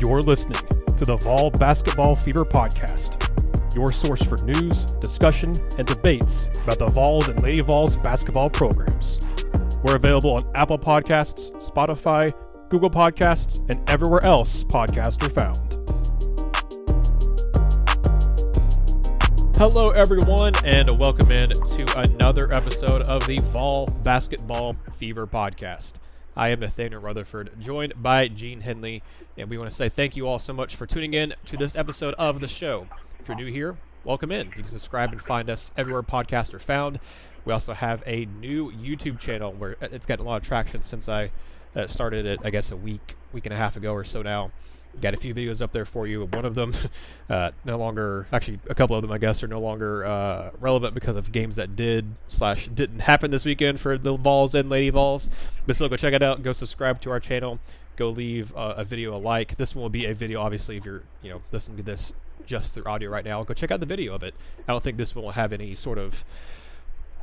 You're listening to the Vol Basketball Fever Podcast, your source for news, discussion, and debates about the Vols and Lady Vols basketball programs. We're available on Apple Podcasts, Spotify, Google Podcasts, and everywhere else podcasts are found. Hello, everyone, and welcome in to another episode of the Vol Basketball Fever Podcast. I am Nathanael Rutherford, joined by Gene Henley, and we want to say thank you all so much for tuning in to this episode of the show. If you're new here, welcome in. You can subscribe and find us everywhere podcasts are found. We also have a new YouTube channel where it's gotten a lot of traction since I started it, I guess, a week and a half ago or so now. Got a few videos up there for you. One of them no longer, actually a couple of them I guess, are no longer relevant because of games that didn't happen this weekend for the Vols and Lady Vols. But still, go check it out. Go subscribe to our channel. Go leave a video a like. This one will be a video, obviously, if you're listening to this just through audio right now. Go check out the video of it. I don't think this one will have any sort of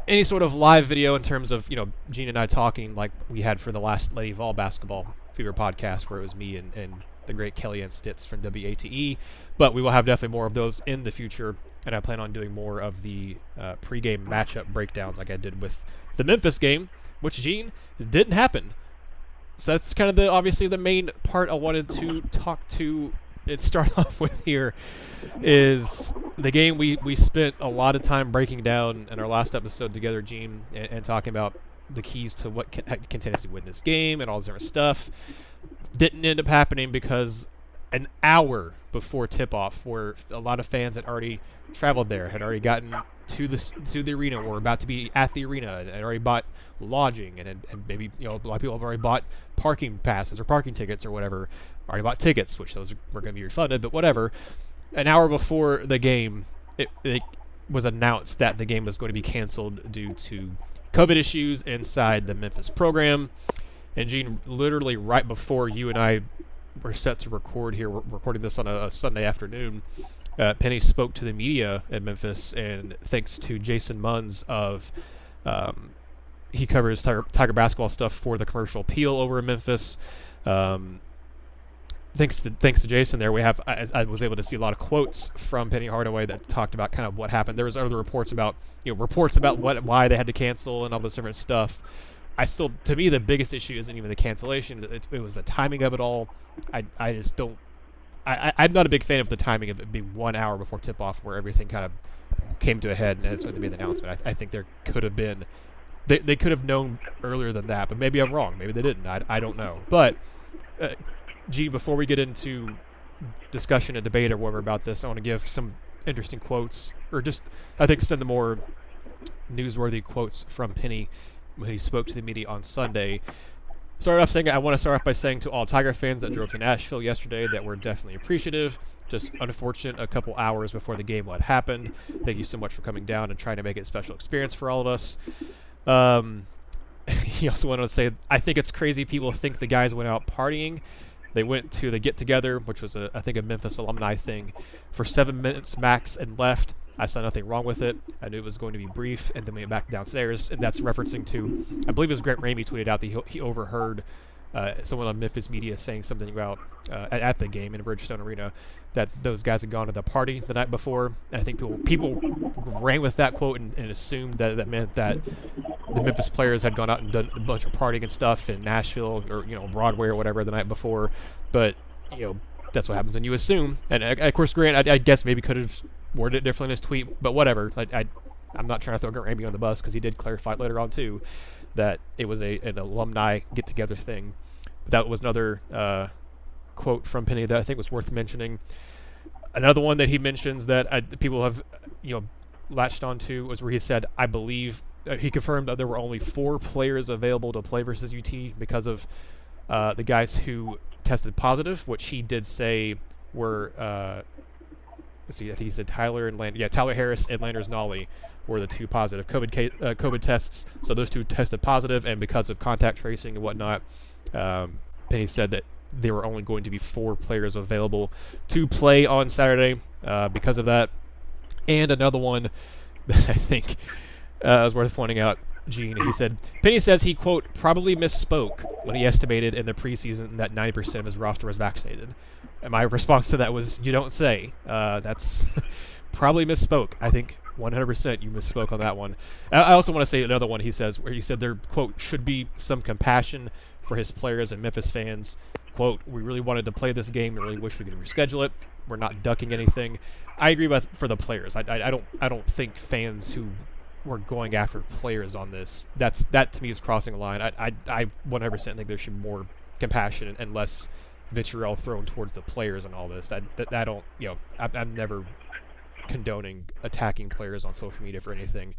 live video in terms of Gene and I talking like we had for the last Lady Vol Basketball Fever podcast, where it was me and the great Kellyanne Stitz from WATE, but we will have definitely more of those in the future, and I plan on doing more of the pregame matchup breakdowns like I did with the Memphis game, which, Gene, didn't happen. So that's kind of obviously the main part I wanted to talk to and start off with here is the game we spent a lot of time breaking down in our last episode together, Gene, and talking about the keys to what can Tennessee win this game and all this different stuff. Didn't end up happening because an hour before tip-off, where a lot of fans had already traveled there, had already gotten to the arena, or were about to be at the arena, and had already bought lodging, and maybe a lot of people have already bought parking passes or parking tickets or whatever, already bought tickets, which those were going to be refunded, but whatever. An hour before the game, it was announced that the game was going to be canceled due to COVID issues inside the Memphis program. And Gene, literally right before you and I were set to record here, we're recording this on a Sunday afternoon, Penny spoke to the media in Memphis, and thanks to Jason Munns of, he covers Tiger basketball stuff for the Commercial Appeal over in Memphis. Thanks to Jason there, I was able to see a lot of quotes from Penny Hardaway that talked about kind of what happened. There was other reports about why they had to cancel and all this different stuff. To me, the biggest issue isn't even the cancellation. It was the timing of it all. I just don't. I'm not a big fan of the timing of it being 1 hour before tip-off, where everything kind of came to a head and it's going to be the announcement. I think there could have been. They could have known earlier than that, but maybe I'm wrong. Maybe they didn't. I don't know. But, Gene, before we get into discussion and debate or whatever about this, I want to give some interesting quotes, or just, I think, some of the more newsworthy quotes from Penny when he spoke to the media on Sunday. I want to start off by saying to all Tiger fans that drove to Nashville yesterday that we're definitely appreciative. Just unfortunate a couple hours before the game what happened. Thank you so much for coming down and trying to make it a special experience for all of us. He also wanted to say, I think it's crazy people think the guys went out partying. They went to the get-together, which was, I think, a Memphis alumni thing, for 7 minutes max and left. I saw nothing wrong with it. I knew it was going to be brief, and then we went back downstairs, and that's referencing to, I believe it was Grant Ramey tweeted out that he overheard someone on Memphis media saying something about, at the game in Bridgestone Arena, that those guys had gone to the party the night before. And I think people ran with that quote and assumed that meant that the Memphis players had gone out and done a bunch of partying and stuff in Nashville or Broadway or whatever the night before. But that's what happens when you assume. And of course, Grant, I guess maybe could have worded it differently in his tweet, but whatever. I'm not trying to throw Grant Ramey on the bus, because he did clarify later on too that it was an alumni get-together thing. But that was another quote from Penny that I think was worth mentioning. Another one that he mentions that people have latched onto was where he said, I believe he confirmed that there were only 4 players available to play versus UT because of the guys who tested positive, which he did say were let's see, I think he said Tyler Harris and Landers Nolly were the 2 positive COVID tests. So those 2 tested positive, and because of contact tracing and whatnot, Penny said that there were only going to be 4 players available to play on Saturday because of that. And another one that I think is worth pointing out, Gene, he said, Penny says he, quote, probably misspoke when he estimated in the preseason that 90% of his roster was vaccinated. And my response to that was, "You don't say." That's probably misspoke. I think 100% you misspoke on that one. I also want to say another one he says, where he said there, quote, should be some compassion for his players and Memphis fans. Quote, we really wanted to play this game and really wish we could reschedule it. We're not ducking anything. I agree for the players. I don't think fans who were going after players on this, that to me is crossing a line. I 100% think there should be more compassion and less vitriol thrown towards the players and all this. I don't, I'm never condoning attacking players on social media for anything.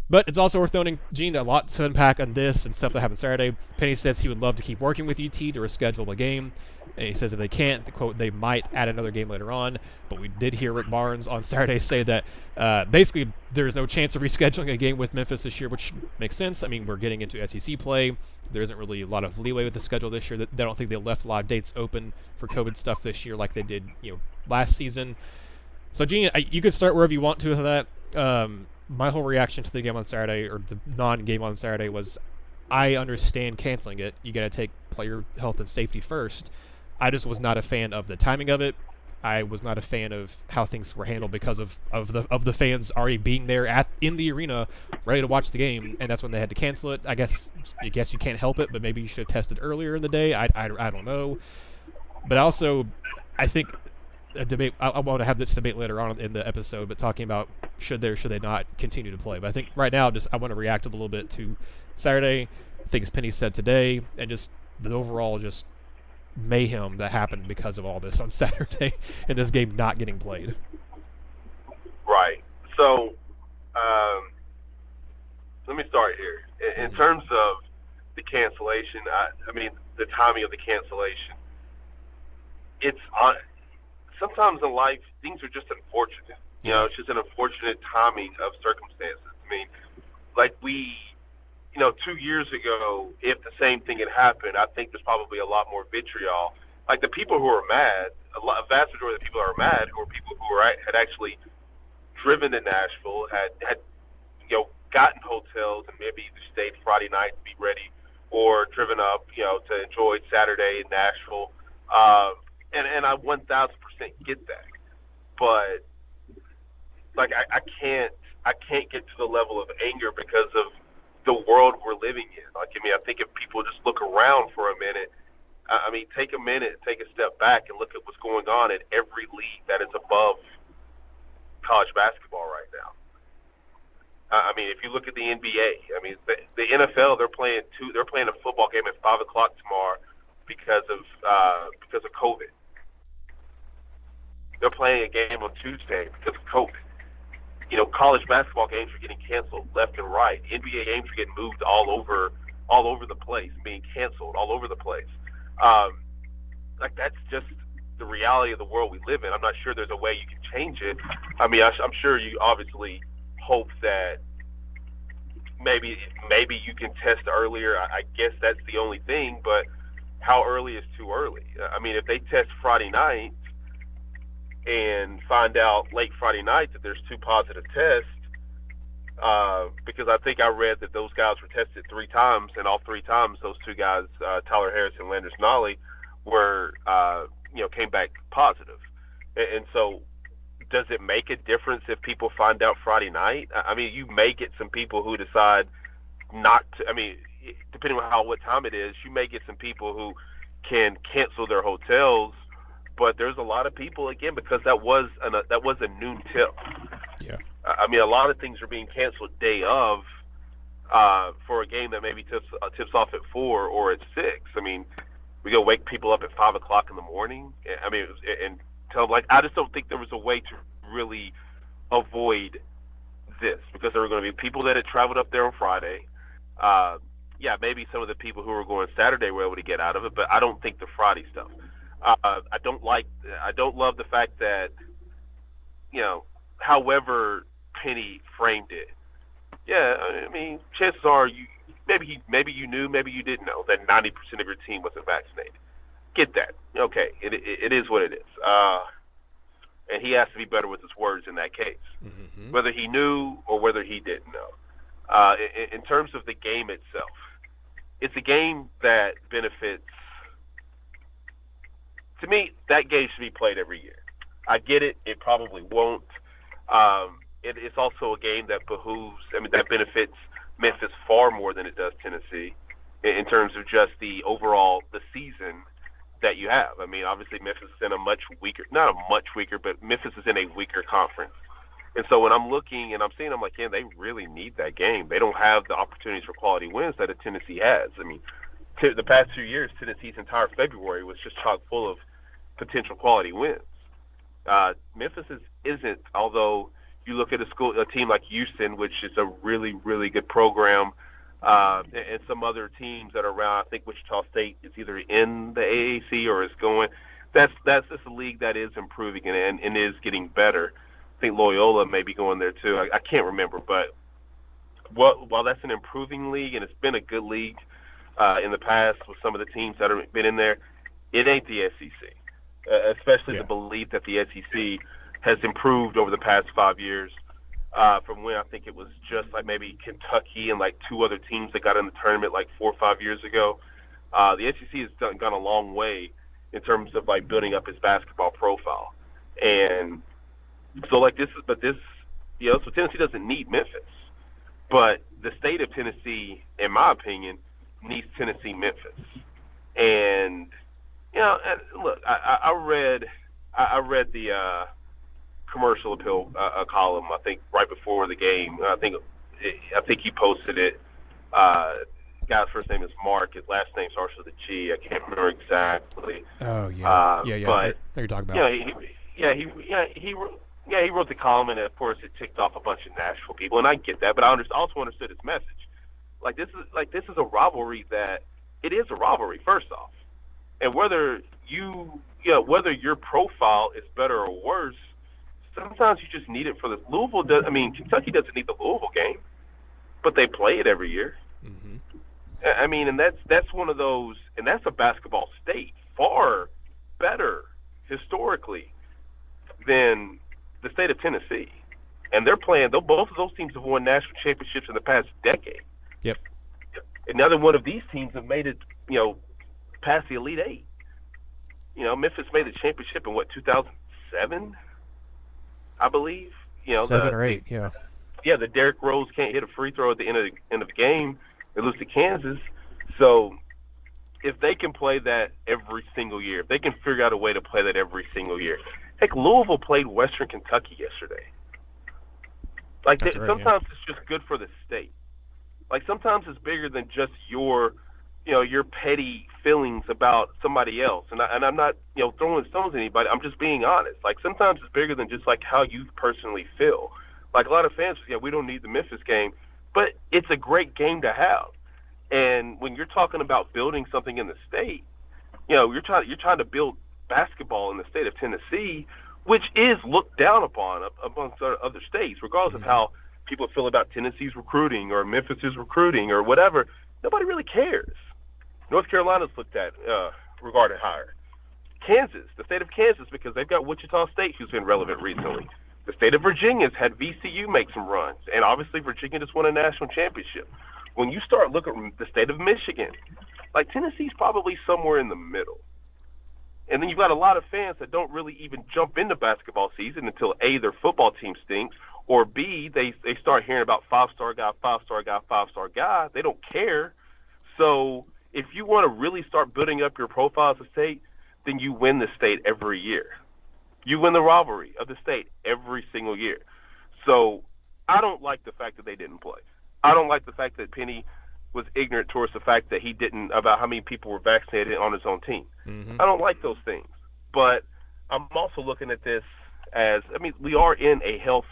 But it's also worth noting, Gene, a lot to unpack on this and stuff that happened Saturday. Penny says he would love to keep working with UT to reschedule the game. And he says if they can't, quote, they might add another game later on. But we did hear Rick Barnes on Saturday say that basically there's no chance of rescheduling a game with Memphis this year, which makes sense. I mean, we're getting into SEC play. There isn't really a lot of leeway with the schedule this year. They don't think they left a lot of dates open for COVID stuff this year like they did, last season. So, Gene, you could start wherever you want to with that. My whole reaction to the game on Saturday, or the non-game on Saturday, was I understand canceling it. You got to take player health and safety first. I just was not a fan of the timing of it. I was not a fan of how things were handled because of the fans already being there in the arena, ready to watch the game, and that's when they had to cancel it. I guess you can't help it, but maybe you should have tested earlier in the day. I don't know. But also, I think a debate. I want to have this debate later on in the episode, but talking about should they not continue to play. But I think right now, I want to react a little bit to Saturday, things Penny said today, and just the overall just mayhem that happened because of all this on Saturday and this game not getting played. Right. So, let me start here. In terms of the cancellation, I mean, the timing of the cancellation, it's on. Sometimes in life, things are just unfortunate. It's just an unfortunate timing of circumstances. I mean, like 2 years ago, if the same thing had happened, I think there's probably a lot more vitriol. Like the people who are mad, a vast majority of the people who are mad were people who had actually driven to Nashville, had gotten hotels and maybe stayed Friday night to be ready, or driven up, to enjoy Saturday in Nashville. And I 1,000% get that, but like I can't get to the level of anger because of the world we're living in. Like, I mean, I think if people just look around for a minute, I mean, take a minute, take a step back and look at what's going on in every league that is above college basketball right now. I mean, if you look at the NBA, I mean, the NFL, they're playing a football game at 5:00 tomorrow because of COVID. They're playing a game on Tuesday because of COVID. College basketball games are getting canceled left and right. NBA games are getting moved all over the place, being canceled all over the place. Like that's just the reality of the world we live in. I'm not sure there's a way you can change it. I mean, I'm sure you obviously hope that maybe you can test earlier. I guess that's the only thing, but how early is too early? I mean, if they test Friday night and find out late Friday night that there's 2 positive tests, because I think I read that those guys were tested 3 times, and all 3 times those 2 guys, Tyler Harris and Landers Nolly, were came back positive. And so does it make a difference if people find out Friday night? I mean, you may get some people who decide not to. I mean, depending on what time it is, you may get some people who can cancel their hotels. But there's a lot of people, again, because that was a noon tip. Yeah. I mean, a lot of things are being canceled day of for a game that maybe tips off at 4 or at 6. I mean, we go wake people up at 5:00 in the morning. I mean, and tell them, I just don't think there was a way to really avoid this, because there were going to be people that had traveled up there on Friday. Yeah, maybe some of the people who were going Saturday were able to get out of it, but I don't think the Friday stuff. I don't love the fact that, however Penny framed it. Yeah, I mean, chances are maybe you knew, maybe you didn't know that 90% of your team wasn't vaccinated. Get that. Okay, it is what it is. And he has to be better with his words in that case, whether he knew or whether he didn't know. In terms of the game itself, it's a game that benefits to me, that game should be played every year. I get it. It probably won't. It's also a game that that benefits Memphis far more than it does Tennessee in terms of just the season that you have. I mean, obviously Memphis is in but Memphis is in a weaker conference. And so when I'm looking and I'm seeing, I'm like, yeah, they really need that game. They don't have the opportunities for quality wins that a Tennessee has. I mean, the past 2 years, Tennessee's entire February was just chock full of potential quality wins. Memphis isn't, although you look at a team like Houston, which is a really, really good program, and some other teams that are around. I think Wichita State is either in the AAC or is going. That's just a league that is improving and is getting better. I think Loyola may be going there too. I can't remember, but while that's an improving league and it's been a good league in the past with some of the teams that have been in there, it ain't the SEC. Especially the belief that the SEC has improved over the past 5 years from when I think it was just like maybe Kentucky and like two other teams that got in the tournament like 4 or 5 years ago. The SEC has gone a long way in terms of like building up its basketball profile. And so so Tennessee doesn't need Memphis. But the state of Tennessee, in my opinion, needs Tennessee-Memphis. And look, I read the commercial appeal column. I think right before the game. I think he posted it. Guy's first name is Mark. His last name starts with a G. I can't remember exactly. Oh yeah, But you're talking about. He wrote the column, and of course it ticked off a bunch of Nashville people, and I get that. But I also understood his message. This is a rivalry that it is a rivalry. First off. And whether your profile is better or worse, sometimes you just need it for the Kentucky doesn't need the Louisville game, but they play it every year. Mm-hmm. I mean, and that's one of those, and that's a basketball state, far better historically than the state of Tennessee. And both of those teams have won national championships in the past decade. Yep. Another one of these teams have made it, past the Elite Eight. Memphis made the championship in 2007, I believe. 7 or 8, yeah. Yeah, the Derrick Rose can't hit a free throw at the end of the game. They lose to Kansas. So if they can play that every single year, if they can figure out a way to play that every single year. Heck, Louisville played Western Kentucky yesterday. Sometimes it's just good for the state. Sometimes it's bigger than just your petty feelings about somebody else. And I'm not, throwing stones at anybody. I'm just being honest. Sometimes it's bigger than just how you personally feel. A lot of fans say, we don't need the Memphis game, but it's a great game to have. And when you're talking about building something in the state, you're trying to build basketball in the state of Tennessee, which is looked down upon amongst other states, regardless of how people feel about Tennessee's recruiting or Memphis's recruiting or whatever. Nobody really cares. North Carolina's looked at, regarded higher. Kansas, the state of Kansas, because they've got Wichita State, who's been relevant recently. The state of Virginia's had VCU make some runs, and obviously Virginia just won a national championship. When you start looking at the state of Michigan, Tennessee's probably somewhere in the middle. And then you've got a lot of fans that don't really even jump into basketball season until A, their football team stinks, or B, they start hearing about five-star guy. They don't care. So if you want to really start building up your profile as a state, then you win the state every year. You win the rivalry of the state every single year. So I don't like the fact that they didn't play. I don't like the fact that Penny was ignorant towards the fact that he didn't, about how many people were vaccinated on his own team. Mm-hmm. I don't like those things. But I'm also looking at this as, we are in a health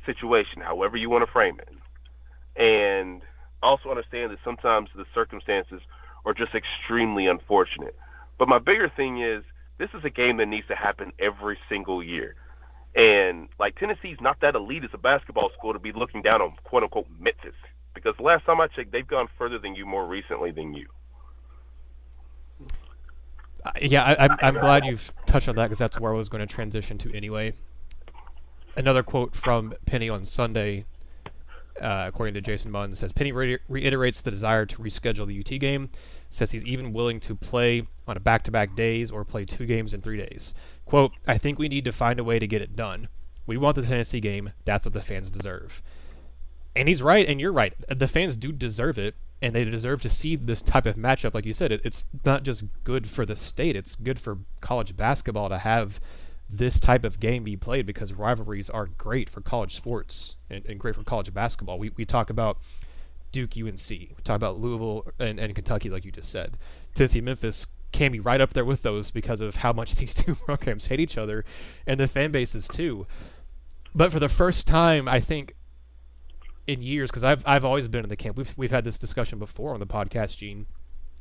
situation, however you want to frame it. And also understand that sometimes the circumstances are just extremely unfortunate. But my bigger thing is, this is a game that needs to happen every single year. And Tennessee's not that elite as a basketball school to be looking down on quote unquote Memphis, because the last time I checked, they've gone further than you more recently than you. I'm glad you've touched on that, because that's where I was going to transition to anyway. Another quote from Penny on Sunday, according to Jason Munn, says, Penny reiterates the desire to reschedule the UT game. says he's even willing to play on a back-to-back days or play 2 games in 3 days. Quote, I think we need to find a way to get it done. We want the Tennessee game. That's what the fans deserve. And he's right, and you're right. The fans do deserve it, and they deserve to see this type of matchup. Like you said, it's not just good for the state. It's good for college basketball to have this type of game be played, because rivalries are great for college sports and great for college basketball. We talk about Duke UNC. We talk about Louisville and Kentucky, like you just said. Tennessee Memphis can be right up there with those because of how much these two programs hate each other, and the fan bases too. But for the first time, I think, in years, because I've always been in the camp. We've had this discussion before on the podcast, Gene.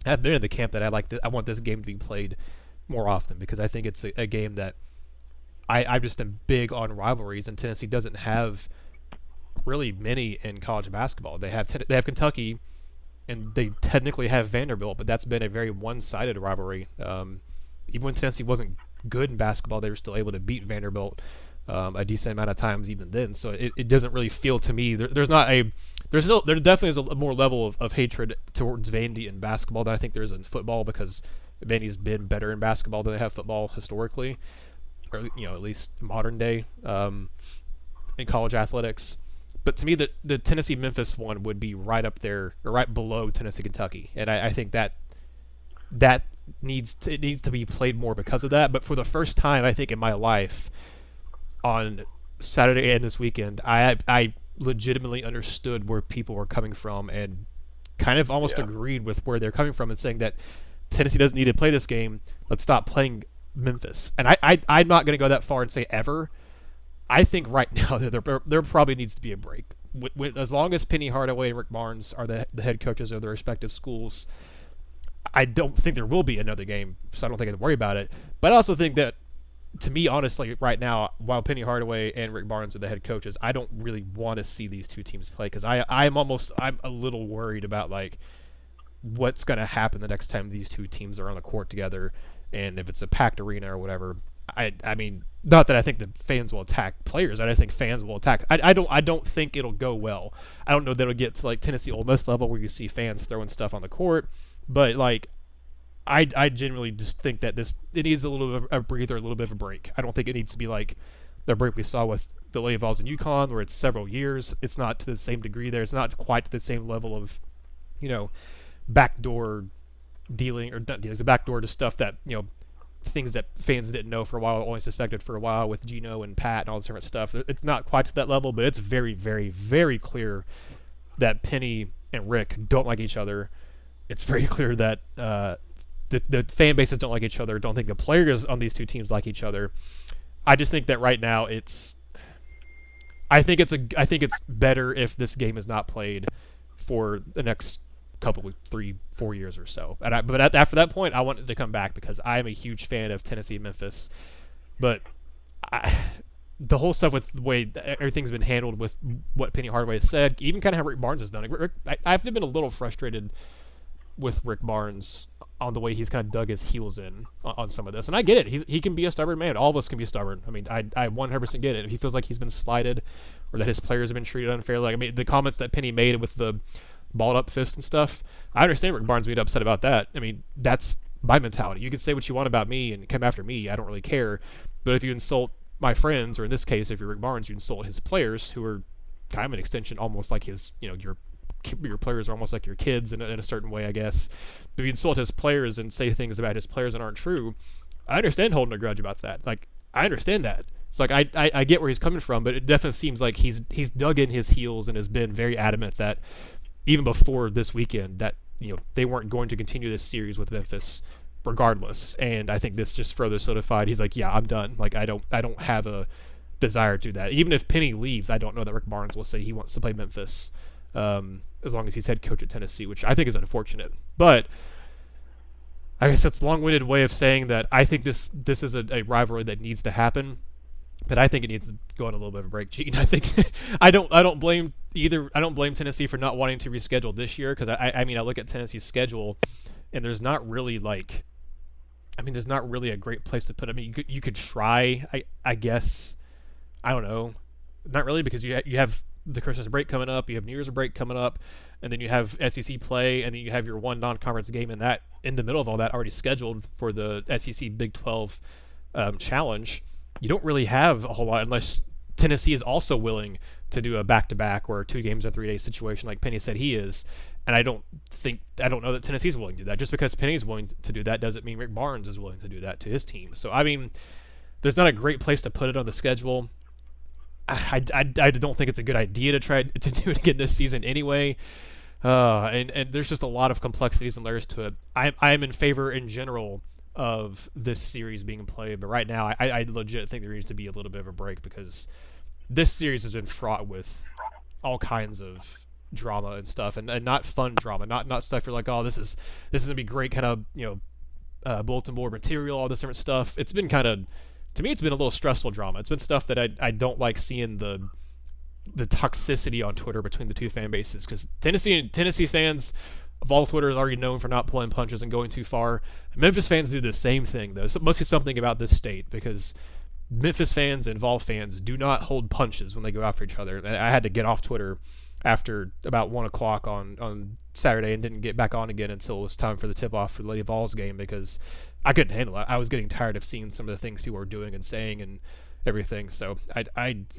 I've been in the camp that I want this game to be played more often, because I think it's a game that I just am big on rivalries, and Tennessee doesn't have really many in college basketball. They have Kentucky, and they technically have Vanderbilt, but that's been a very one-sided rivalry. Even when Tennessee wasn't good in basketball, they were still able to beat Vanderbilt a decent amount of times even then. So it doesn't really feel to me there definitely is a more level of hatred towards Vandy in basketball than I think there is in football, because Vandy's been better in basketball than they have football historically, or at least modern day in college athletics. But to me, the Tennessee Memphis one would be right up there, or right below Tennessee Kentucky, and I think that needs to be played more because of that. But for the first time, I think in my life, on Saturday and this weekend, I legitimately understood where people were coming from, and kind of almost agreed with where they're coming from, and saying that Tennessee doesn't need to play this game. Let's stop playing Memphis. And I'm not going to go that far and say ever. I think right now that there probably needs to be a break. As long as Penny Hardaway and Rick Barnes are the head coaches of their respective schools, I don't think there will be another game, so I don't think I have to worry about it. But I also think that, to me, honestly, right now, while Penny Hardaway and Rick Barnes are the head coaches, I don't really want to see these two teams play, because I'm a little worried about like what's going to happen the next time these two teams are on the court together, and if it's a packed arena or whatever. I mean, not that I think the fans will attack players. I think fans will attack. I don't think it'll go well. I don't know that it'll get to like Tennessee Ole Miss level where you see fans throwing stuff on the court, but like I genuinely just think that it needs a little bit of a breather, a little bit of a break. I don't think it needs to be like the break we saw with the Lady Vols and UConn, where it's several years. It's not to the same degree there. It's not quite to the same level of, backdoor dealing, or not dealing, the backdoor to stuff that, things that fans didn't know for a while, only suspected for a while with Gino and Pat and all this different stuff. It's not quite to that level, but it's very, very, very clear that Penny and Rick don't like each other. It's very clear that the fan bases don't like each other. Don't think the players on these two teams like each other. I just think that right now I think it's better if this game is not played for the next couple, 3-4 years or so. But after that point, I want it to come back, because I am a huge fan of Tennessee and Memphis. But the whole stuff with the way everything's been handled, with what Penny Hardaway has said, even kind of how Rick Barnes has done it. I've been a little frustrated with Rick Barnes on the way he's kind of dug his heels in on some of this. And I get it. He can be a stubborn man. All of us can be stubborn. I mean, I 100% get it. If he feels like he's been slighted, or that his players have been treated unfairly, I mean, the comments that Penny made with the balled up fist and stuff, I understand Rick Barnes being upset about that. I mean, that's my mentality. You can say what you want about me and come after me. I don't really care. But if you insult my friends, or in this case, if you're Rick Barnes, you insult his players, who are kind of an extension, almost like his, your players are almost like your kids in a certain way, I guess. If you insult his players and say things about his players that aren't true, I understand holding a grudge about that. Like, I understand that. It's like I get where he's coming from, but it definitely seems like he's dug in his heels and has been very adamant that even before this weekend that they weren't going to continue this series with Memphis regardless. And I think this just further solidified. He's like, yeah, I'm done. Like, I don't have a desire to do that. Even if Penny leaves, I don't know that Rick Barnes will say he wants to play Memphis, as long as he's head coach at Tennessee, which I think is unfortunate. But I guess that's a long-winded way of saying that I think this is a rivalry that needs to happen, but I think it needs to go on a little bit of a break. Gene, I think I don't blame Tennessee for not wanting to reschedule this year, because I mean, I look at Tennessee's schedule, and there's not really a great place to put it. I mean, you could try, I guess, I don't know, not really, because you have the Christmas break coming up, you have New Year's break coming up, and then you have SEC play, and then you have your one non-conference game in the middle of all that already scheduled for the SEC Big 12 challenge. You don't really have a whole lot unless Tennessee is also willing to do a back-to-back or a 2 games in 3 days situation like Penny said he is. And I don't know that Tennessee's willing to do that. Just because Penny's willing to do that doesn't mean Rick Barnes is willing to do that to his team. So, I mean, there's not a great place to put it on the schedule. I don't think it's a good idea to try to do it again this season anyway. And there's just a lot of complexities and layers to it. I'm in favor in general of this series being played, but right now I legit think there needs to be a little bit of a break, because this series has been fraught with all kinds of drama and stuff, and not fun drama, not stuff you're like, oh, this is gonna be great kind of bulletin board material, all this different stuff. It's been kind of, to me, it's been a little stressful drama. It's been stuff that I don't like seeing the toxicity on Twitter between the two fan bases, because Tennessee fans of all Twitter is already known for not pulling punches and going too far. Memphis fans do the same thing, though. So it must be something about this state, because Memphis fans and Vol fans do not hold punches when they go after each other. I had to get off Twitter after about 1 o'clock on Saturday and didn't get back on again until it was time for the tip-off for the Lady Vols game, because I couldn't handle it. I was getting tired of seeing some of the things people were doing and saying and everything. So I think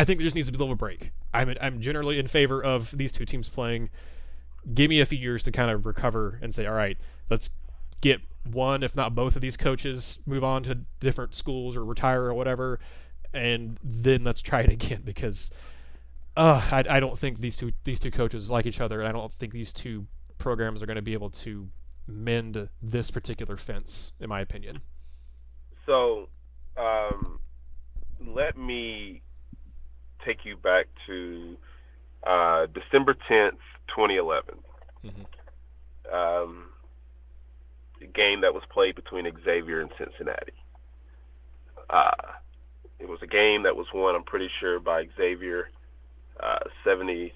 there just needs to be a little break. I'm generally in favor of these two teams playing. Give me a few years to kind of recover and say, all right, let's get one, if not both of these coaches move on to different schools or retire or whatever, and then let's try it again, because I don't think these two coaches like each other, and I don't think these two programs are going to be able to mend this particular fence, in my opinion. So, let me take you back to December 10th, 2011. Mm-hmm. The game that was played between Xavier and Cincinnati. It was a game that was won, I'm pretty sure, by Xavier, 76-53.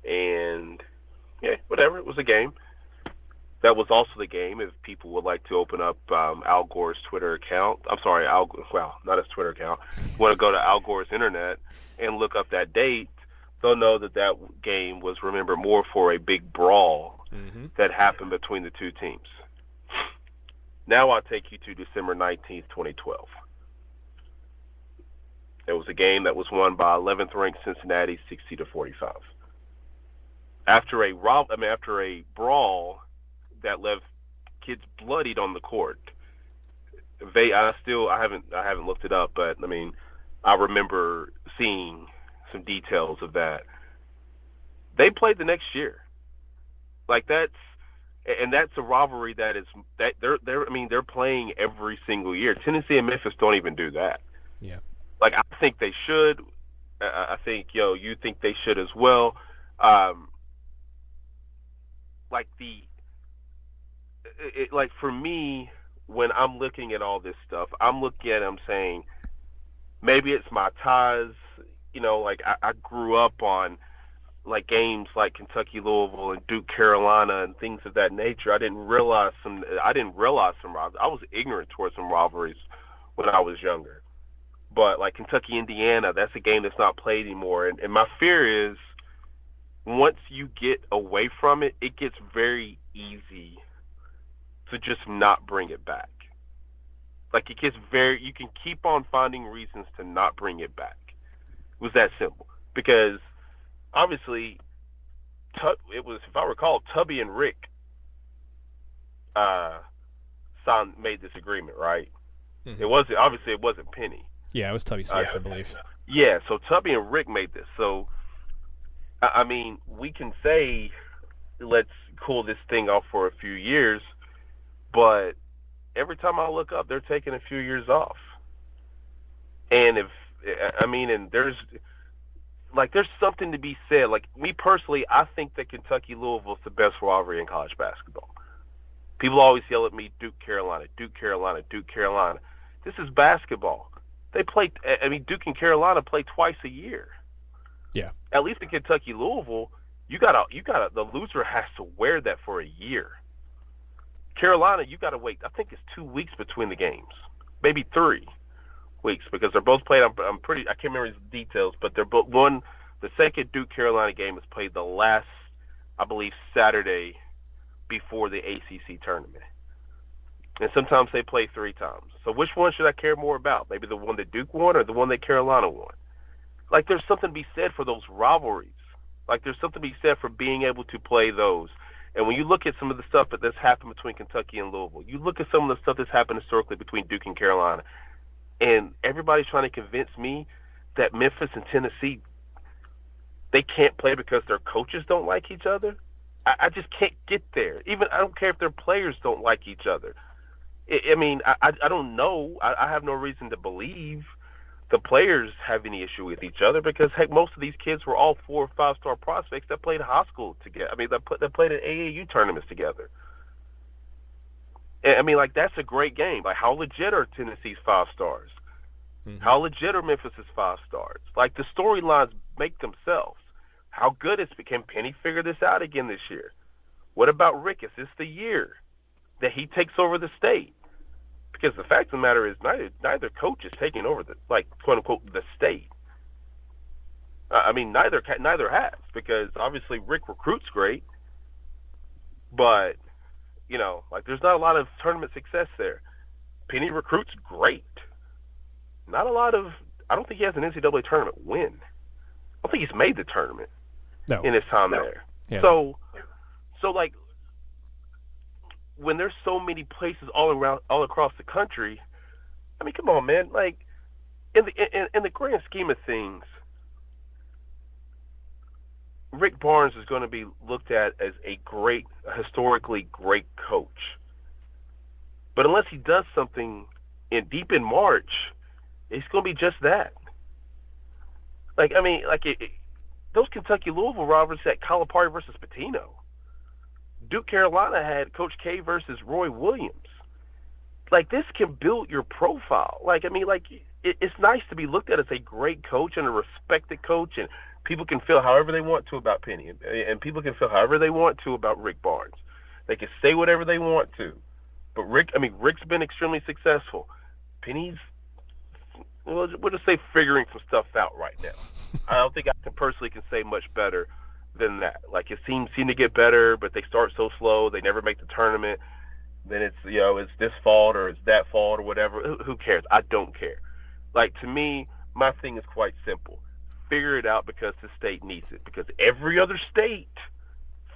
And, yeah, whatever, it was a game. That was also the game, if people would like to open up Al Gore's Twitter account. I'm sorry, not his Twitter account. Want to go to Al Gore's internet and look up that date, they'll know that game was remembered more for a big brawl that happened between the two teams. Now I'll take you to December 19th, 2012. It was a game that was won by 11th ranked Cincinnati, 60-45. After a brawl that left kids bloodied on the court, I haven't looked it up, but I mean, I remember seeing some details of that. They played the next year. Like, that's a rivalry that they're playing every single year. Tennessee and Memphis don't even do that. Yeah. Like, I think they should. I think, you think they should as well. For me, when I'm looking at all this stuff, I'm looking at it, I'm saying, maybe it's my ties. I grew up on games like Kentucky, Louisville, and Duke, Carolina, and things of that nature. I didn't realize some rivalries. I was ignorant towards some rivalries when I was younger. But like Kentucky, Indiana, that's a game that's not played anymore. And my fear is, once you get away from it, it gets very easy to just not bring it back. It gets you can keep on finding reasons to not bring it back. It was that simple. Because obviously, it was, if I recall, Tubby and Rick made this agreement, right? Mm-hmm. It wasn't Penny. Yeah, it was Tubby Smith, I believe. Yeah, so Tubby and Rick made this. So, I mean, we can say, let's cool this thing off for a few years, but every time I look up, they're taking a few years off. And there's something to be said. Like, me personally, I think that Kentucky Louisville is the best rivalry in college basketball. People always yell at me, Duke, Carolina, Duke, Carolina, Duke, Carolina. This is basketball. Duke and Carolina play twice a year. Yeah. At least in Kentucky Louisville, the loser has to wear that for a year. Carolina, you got to wait. I think it's 2 weeks between the games, maybe 3. weeks because they're both played. I can't remember the details, but they're both one. The second Duke Carolina game is played the last, I believe, Saturday before the ACC tournament. And sometimes they play 3 times. So which one should I care more about? Maybe the one that Duke won or the one that Carolina won? Like, there's something to be said for those rivalries. Like, there's something to be said for being able to play those. And when you look at some of the stuff that's happened between Kentucky and Louisville, you look at some of the stuff that's happened historically between Duke and Carolina, and everybody's trying to convince me that Memphis and Tennessee, they can't play because their coaches don't like each other. I just can't get there. Even I don't care if their players don't like each other. I don't know. I have no reason to believe the players have any issue with each other because, heck, most of these kids were all 4 or 5-star prospects that played high school together. That played in AAU tournaments together. That's a great game. Like, how legit are Tennessee's 5 stars? Mm-hmm. How legit are Memphis's 5 stars? Like, the storylines make themselves. How good can Penny figure this out again this year? What about Rick? Is this the year that he takes over the state? Because the fact of the matter is neither coach is taking over the, like, quote unquote, the state. Neither has, because obviously Rick recruits great, but there's not a lot of tournament success there. Penny recruits great. Not a lot of. I don't think he has an NCAA tournament win. I don't think he's made the tournament in his time there. Yeah. So like, when there's so many places all across the country, come on, man. Like, in the grand scheme of things, Rick Barnes is going to be looked at as a historically great coach. But unless he does something deep in March, it's going to be just that. Those Kentucky-Louisville rivalries had Calipari versus Pitino. Duke Carolina had Coach K versus Roy Williams. Like, this can build your profile. It's nice to be looked at as a great coach and a respected coach, and people can feel however they want to about Penny, and people can feel however they want to about Rick Barnes. They can say whatever they want to. But Rick's been extremely successful. Penny's, we'll just say, figuring some stuff out right now. I don't think I personally can say much better than that. Like, it seems to get better, but they start so slow, they never make the tournament. Then it's this fault or it's that fault or whatever. Who cares? I don't care. Like, to me, my thing is quite simple. Figure it out because the state needs it. Because every other state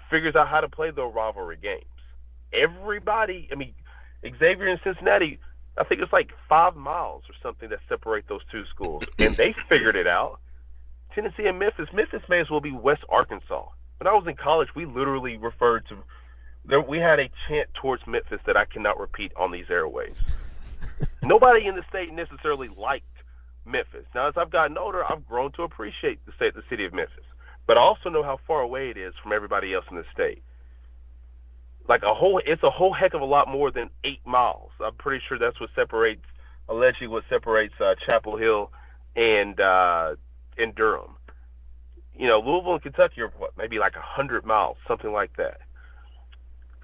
figures out how to play their rivalry games. Everybody, Xavier and Cincinnati, I think it's like 5 miles or something that separate those 2 schools. And they figured it out. Tennessee and Memphis may as well be West Arkansas. When I was in college, we literally referred to, we had a chant towards Memphis that I cannot repeat on these airwaves. Nobody in the state necessarily liked Memphis. Now, as I've gotten older, I've grown to appreciate the city of Memphis. But I also know how far away it is from everybody else in the state. It's a whole heck of a lot more than 8 miles. I'm pretty sure that's what separates Chapel Hill and Durham. Louisville and Kentucky are maybe like 100 miles, something like that.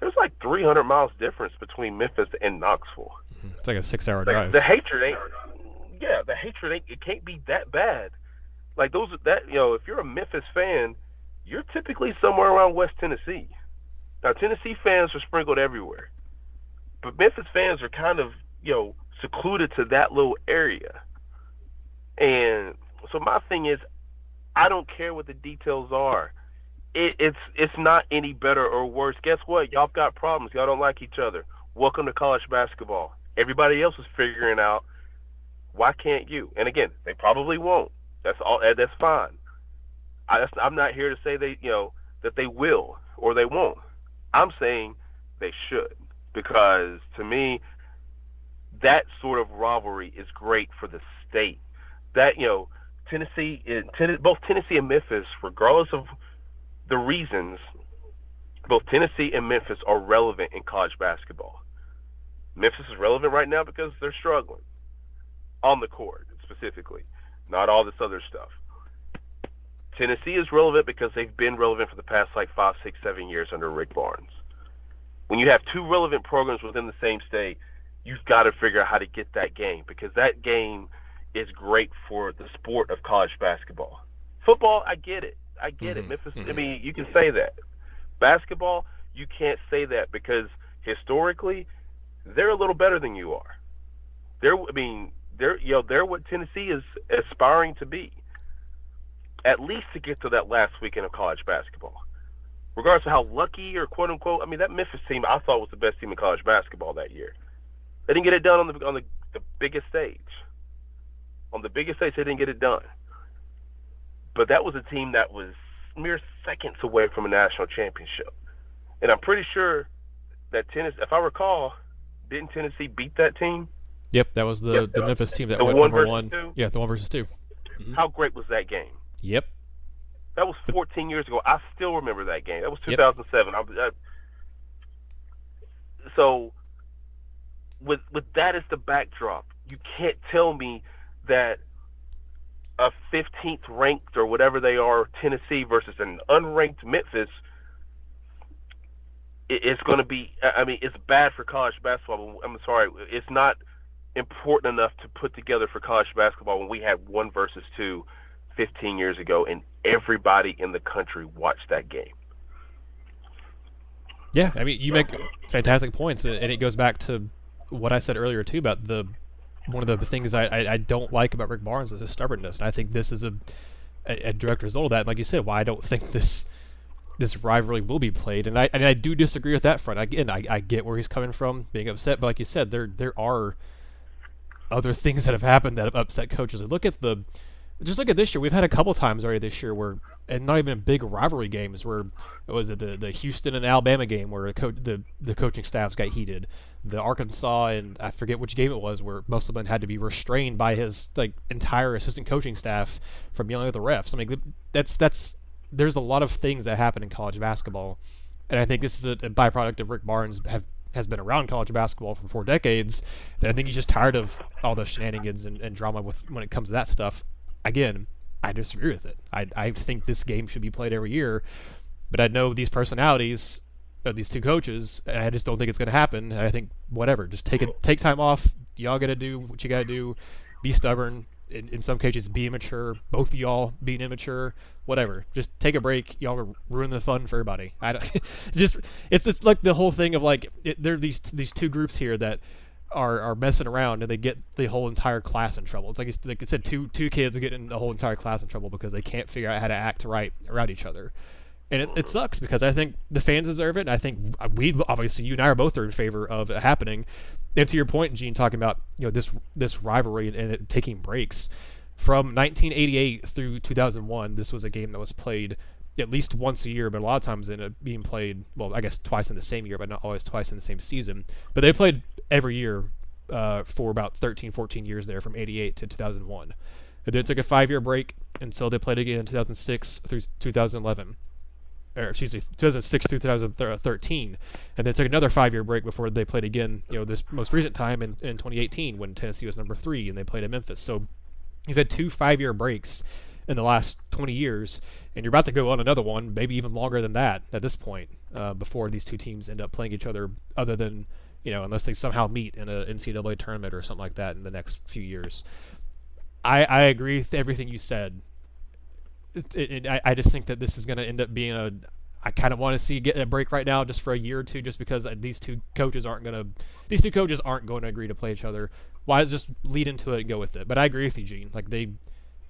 There's like 300 miles difference between Memphis and Knoxville. It's like a 6-hour drive. The hatred ain't. It can't be that bad. Like, if you're a Memphis fan, you're typically somewhere around West Tennessee. Now, Tennessee fans are sprinkled everywhere, but Memphis fans are kind of secluded to that little area. And so my thing is, I don't care what the details are. It's not any better or worse. Guess what? Y'all got problems. Y'all don't like each other. Welcome to college basketball. Everybody else is figuring out, why can't you? And again, they probably won't. That's all. That's fine. I'm not here to say that they will or they won't. I'm saying they should, because to me, that sort of rivalry is great for the state. That both Tennessee and Memphis, regardless of the reasons, both Tennessee and Memphis are relevant in college basketball. Memphis is relevant right now because they're struggling on the court specifically, not all this other stuff. Tennessee is relevant because they've been relevant for the past 5, 6, 7 years under Rick Barnes. When you have 2 relevant programs within the same state, you've got to figure out how to get that game, because that game is great for the sport of college basketball. Football, I get it. Memphis, I mean, you can say that. Basketball, you can't say that because historically, they're a little better than you are. They're what Tennessee is aspiring to be. At least to get to that last weekend of college basketball. Regardless of how lucky or quote unquote, I mean, that Memphis team I thought was the best team in college basketball that year. They didn't get it done on the biggest stage. On the biggest stage, they didn't get it done. But that was a team that was mere seconds away from a national championship. And I'm pretty sure that Tennessee, if I recall, didn't Tennessee beat that team? Yep, that was the Memphis team that went number one. Yeah, the 1 versus 2. Mm-hmm. How great was that game? Yep. That was 14 years ago. I still remember that game. That was 2007. Yep. So, with that as the backdrop, you can't tell me that a 15th ranked or whatever they are Tennessee versus an unranked Memphis is going to be. I mean, it's bad for college basketball. I'm sorry, it's not important enough to put together for college basketball when we had 1 versus 2 15 years ago, and everybody in the country watched that game. Yeah, I mean, you make fantastic points, and it goes back to what I said earlier, too, about one of the things I don't like about Rick Barnes is his stubbornness, and I think this is a direct result of that. And like you said, why I don't think this rivalry will be played, and I do disagree with that front. Again, I get where he's coming from, being upset, but like you said, there are other things that have happened that have upset coaches. Just look at this year. We've had a couple times already this year where, and not even big rivalry games, where was it the Houston and Alabama game where the coaching staffs got heated, the Arkansas and I forget which game it was where Musselman had to be restrained by his entire assistant coaching staff from yelling at the refs. I mean, there's a lot of things that happen in college basketball, and I think this is a byproduct of Rick Barnes has been around college basketball for 4 decades, and I think he's just tired of all the shenanigans and drama when it comes to that stuff. Again, I disagree with it. I think this game should be played every year, but I know these personalities of these 2 coaches, and I just don't think it's going to happen. And I think whatever, just take time off. Y'all got to do what you got to do. Be stubborn. In some cases, be immature. Both of y'all being immature. Whatever. Just take a break. Y'all are ruining the fun for everybody. It's like the whole thing of there are these 2 groups here that are messing around, and they get the whole entire class in trouble. It's like I said, two kids are getting the whole entire class in trouble because they can't figure out how to act right around each other. And it sucks because I think the fans deserve it, and I think we obviously, you and I are both in favor of it happening. And to your point, Gene, talking about this rivalry and it taking breaks from 1988 through 2001, this was a game that was played at least once a year, but a lot of times being played, well, I guess twice in the same year, but not always twice in the same season. But they played every year for about 13, 14 years there, from 88 to 2001. And then it took a 5-year break until they played again in 2006 through 2011. Or excuse me, 2006 through 2013. And then took another 5-year break before they played again, this most recent time in 2018 when Tennessee was number 3 and they played in Memphis. So you've had 2 5-year breaks in the last 20 years, and you're about to go on another one, maybe even longer than that at this point, before these 2 teams end up playing each other, other than, unless they somehow meet in a NCAA tournament or something like that in the next few years. I agree with everything you said. I just think that this is going to end up being I kind of want to see get a break right now just for a year or 2, just because these two coaches aren't going to agree to play each other. Why not just lead into it and go with it? But I agree with you, Gene.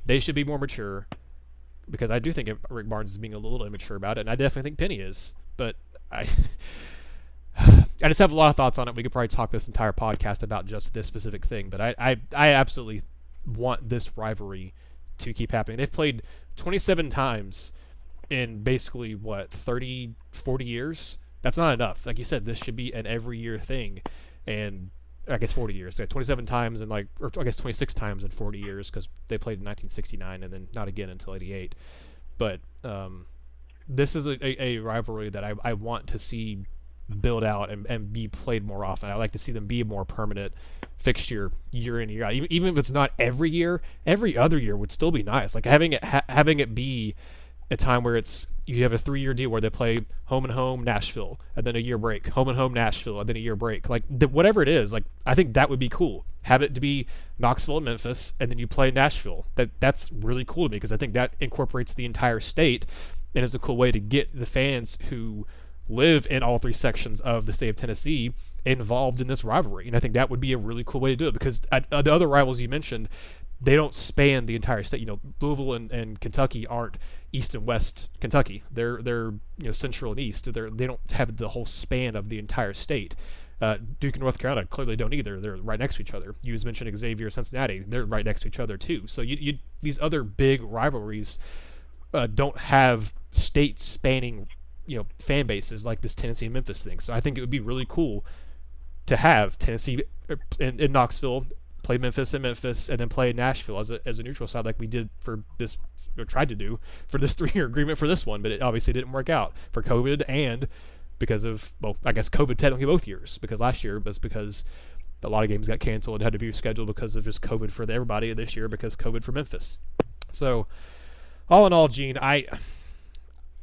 They should be more mature, because I do think Rick Barnes is being a little immature about it, and I definitely think Penny is. But I just have a lot of thoughts on it. We could probably talk this entire podcast about just this specific thing, but I absolutely want this rivalry to keep happening. They've played 27 times in basically, 30, 40 years? That's not enough. Like you said, this should be an every year thing, and I guess 40 years. So 27 times or I guess 26 times in 40 years, because they played in 1969 and then not again until 88. But this is a rivalry that I want to see build out and be played more often. I like to see them be a more permanent fixture year in, year out. Even if it's not every year, every other year would still be nice. Like having it be a time where you have a 3-year deal where they play home and home Nashville, and then a year break, home and home Nashville, and then a year break. Like whatever it is, like I think that would be cool. Have it to be Knoxville and Memphis, and then you play Nashville. That's really cool to me because I think that incorporates the entire state, and is a cool way to get the fans who live in all 3 sections of the state of Tennessee involved in this rivalry. And I think that would be a really cool way to do it because the other rivals you mentioned, they don't span the entire state. Louisville and Kentucky aren't East and West Kentucky. They're Central and East. They don't have the whole span of the entire state. Duke and North Carolina clearly don't either. They're right next to each other. You just mentioned Xavier, Cincinnati. They're right next to each other too. So these other big rivalries don't have state-spanning fan bases like this Tennessee and Memphis thing. So I think it would be really cool to have Tennessee in Knoxville, play Memphis in Memphis, and then play Nashville as a neutral side like we did for this, or tried to do for this 3-year agreement for this one, but it obviously didn't work out for COVID and because of, well, I guess COVID technically both years, because last year was because a lot of games got canceled and had to be rescheduled because of just COVID for everybody, this year because COVID for Memphis. So all in all, Gene, I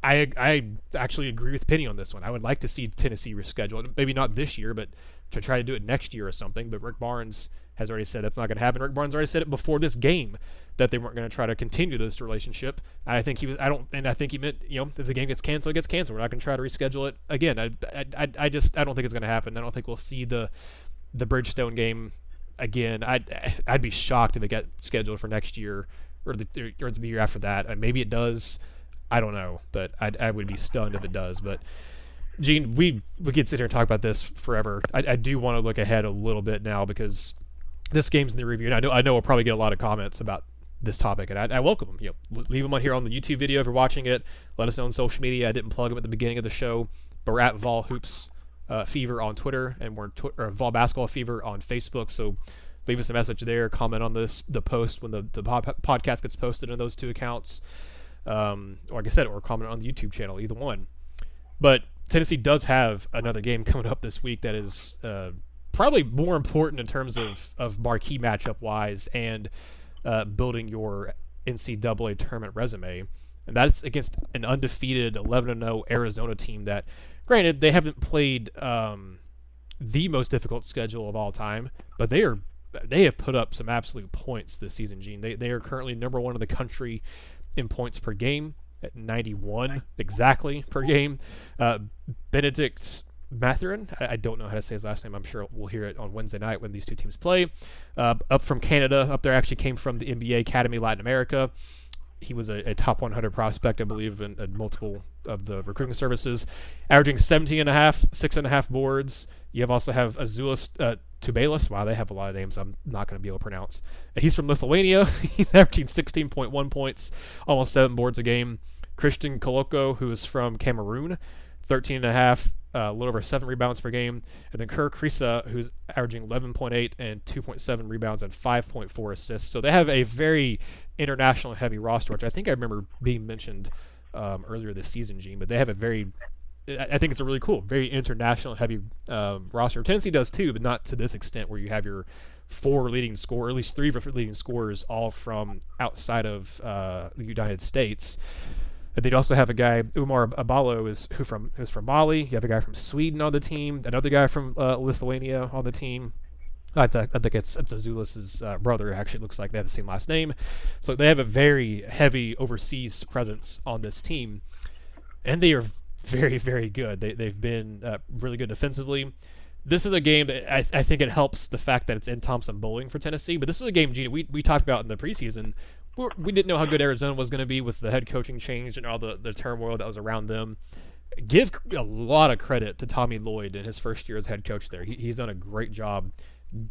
actually agree with Penny on this one. I would like to see Tennessee rescheduled, maybe not this year, but to try to do it next year or something. But Rick Barnes has already said that's not going to happen. Rick Barnes already said it before this game that they weren't going to try to continue this relationship. I think he meant, if the game gets canceled, it gets canceled. We're not going to try to reschedule it again. I don't think it's going to happen. I don't think we'll see the Bridgestone game again. I'd be shocked if it got scheduled for next year or the year after that. And maybe it does. I don't know, but I would be stunned if it does. But Gene, we could sit here and talk about this forever. I do want to look ahead a little bit now because this game's in the review, and I know we'll probably get a lot of comments about this topic, and I welcome them. Leave them on here on the YouTube video if you're watching it. Let us know on social media. I didn't plug them at the beginning of the show, but we're at Vol Hoops Fever on Twitter, and we're Vol Basketball Fever on Facebook. So leave us a message there. Comment on the post when the podcast gets posted on those 2 accounts. Like I said, or comment on the YouTube channel, either one. But Tennessee does have another game coming up this week that is probably more important in terms of marquee matchup wise and building your NCAA tournament resume, and that's against an undefeated 11-0 Arizona team that, granted, they haven't played the most difficult schedule of all time, but they have put up some absolute points this season, Gene. They are currently number 1 in the country in points per game at 91 exactly per game. Benedict Mathurin, I don't know how to say his last name. I'm sure we'll hear it on Wednesday night when these 2 teams play. Up from Canada, up there, actually came from the NBA Academy Latin America. He was a top 100 prospect, I believe, in multiple of the recruiting services, averaging 17.5, 6.5 boards. You also have Azulis Tubelis. Wow, they have a lot of names I'm not going to be able to pronounce. He's from Lithuania. He's averaging 16.1 points, almost 7 boards a game. Christian Koloko, who is from Cameroon, 13.5, a little over 7 rebounds per game. And then Kerr Krisa, who's averaging 11.8 and 2.7 rebounds and 5.4 assists. So they have a very international heavy roster, which I think I remember being mentioned earlier this season, Gene. But they have I think it's a really cool, very international heavy roster. Tennessee does too, but not to this extent where you have your 4 leading scorers, at least 3 of your leading scorers, all from outside of the United States. And they'd also have a guy, Umar Abalo, who's from Mali. You have a guy from Sweden on the team, another guy from Lithuania on the team. I think it's Azulis' brother. Actually, looks like they have the same last name. So they have a very heavy overseas presence on this team, and they are very, very good. They've been really good defensively. This is a game that I think it helps the fact that it's in Thompson Bowling for Tennessee. But this is a game, Gene, we talked about in the preseason. We didn't know how good Arizona was going to be with the head coaching change and all the turmoil that was around them. Give a lot of credit to Tommy Lloyd in his first year as head coach there. He's done a great job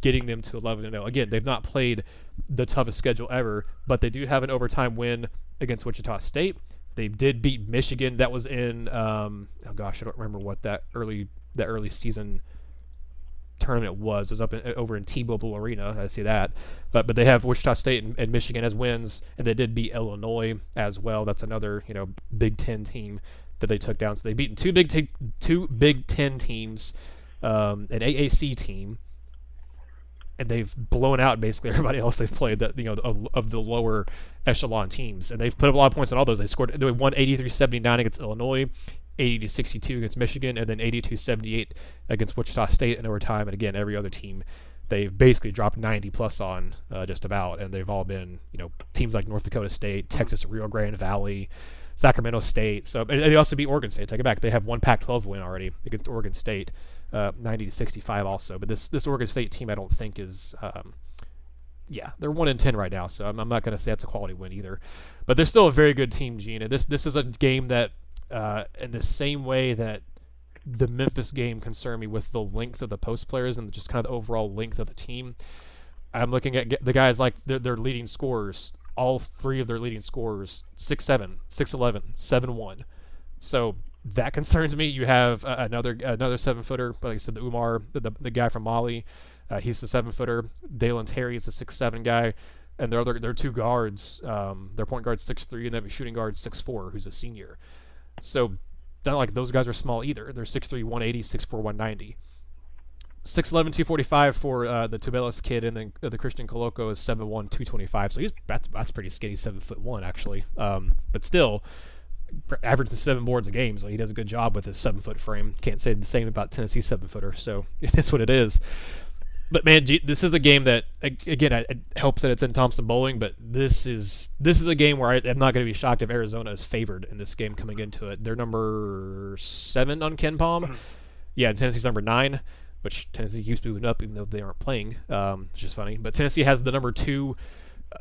getting them to 11-0. Again, they've not played the toughest schedule ever, but they do have an overtime win against Wichita State. They did beat Michigan. That was in I don't remember what that early season tournament was. It was over in T-Mobile Arena. I see that. But they have Wichita State and Michigan as wins, and they did beat Illinois as well. That's another Big Ten team that they took down. So they've beaten two Big Ten teams, an AAC team, and they've blown out basically everybody else they've played that of the lower echelon teams, and they've put up a lot of points on all those. They won 83-79 against Illinois, 80-62 against Michigan, and then 82-78 against Wichita State in overtime. And again, every other team they've basically dropped 90 plus on just about, and they've all been teams like North Dakota State, Texas, Rio Grande Valley, Sacramento State. So and they also beat Oregon State. Take it back, they have one Pac-12 win already against Oregon State, 90-65 also. But this Oregon State team I don't think is they're 1-10 right now, so I'm not going to say that's a quality win either. But they're still a very good team, Gene. And this is a game that in the same way that the Memphis game concerned me with the length of the post players and just kind of the overall length of the team, I'm looking at the guys like their leading scorers. All three of their leading scorers 6'7", 6'11", 7'1". So that concerns me. You have another 7-footer, like I said, the Umar, the guy from Mali. He's a 7-footer. Dalen Terry is a 6'7" guy. And their two guards, their point guard's 6'3", and then a shooting guard 6'4", who's a senior. So not like those guys are small either. They're 6'3", 180, 6'4", 190. 6'11", 245 for the Tubelis kid, and then the Christian Coloco is 7'1", 225. So that's pretty skinny, 7'1" actually. But still, averaging 7 boards a game, so he does a good job with his 7-foot frame. Can't say the same about Tennessee's 7-footer, so it is what it is. But man, this is a game that, again, it helps that it's in Thompson Bowling, but this is a game where I'm not going to be shocked if Arizona is favored in this game coming into it. They're number 7 on Ken Palm. Yeah, and Tennessee's number 9, which Tennessee keeps moving up even though they aren't playing, which is funny. But Tennessee has the number 2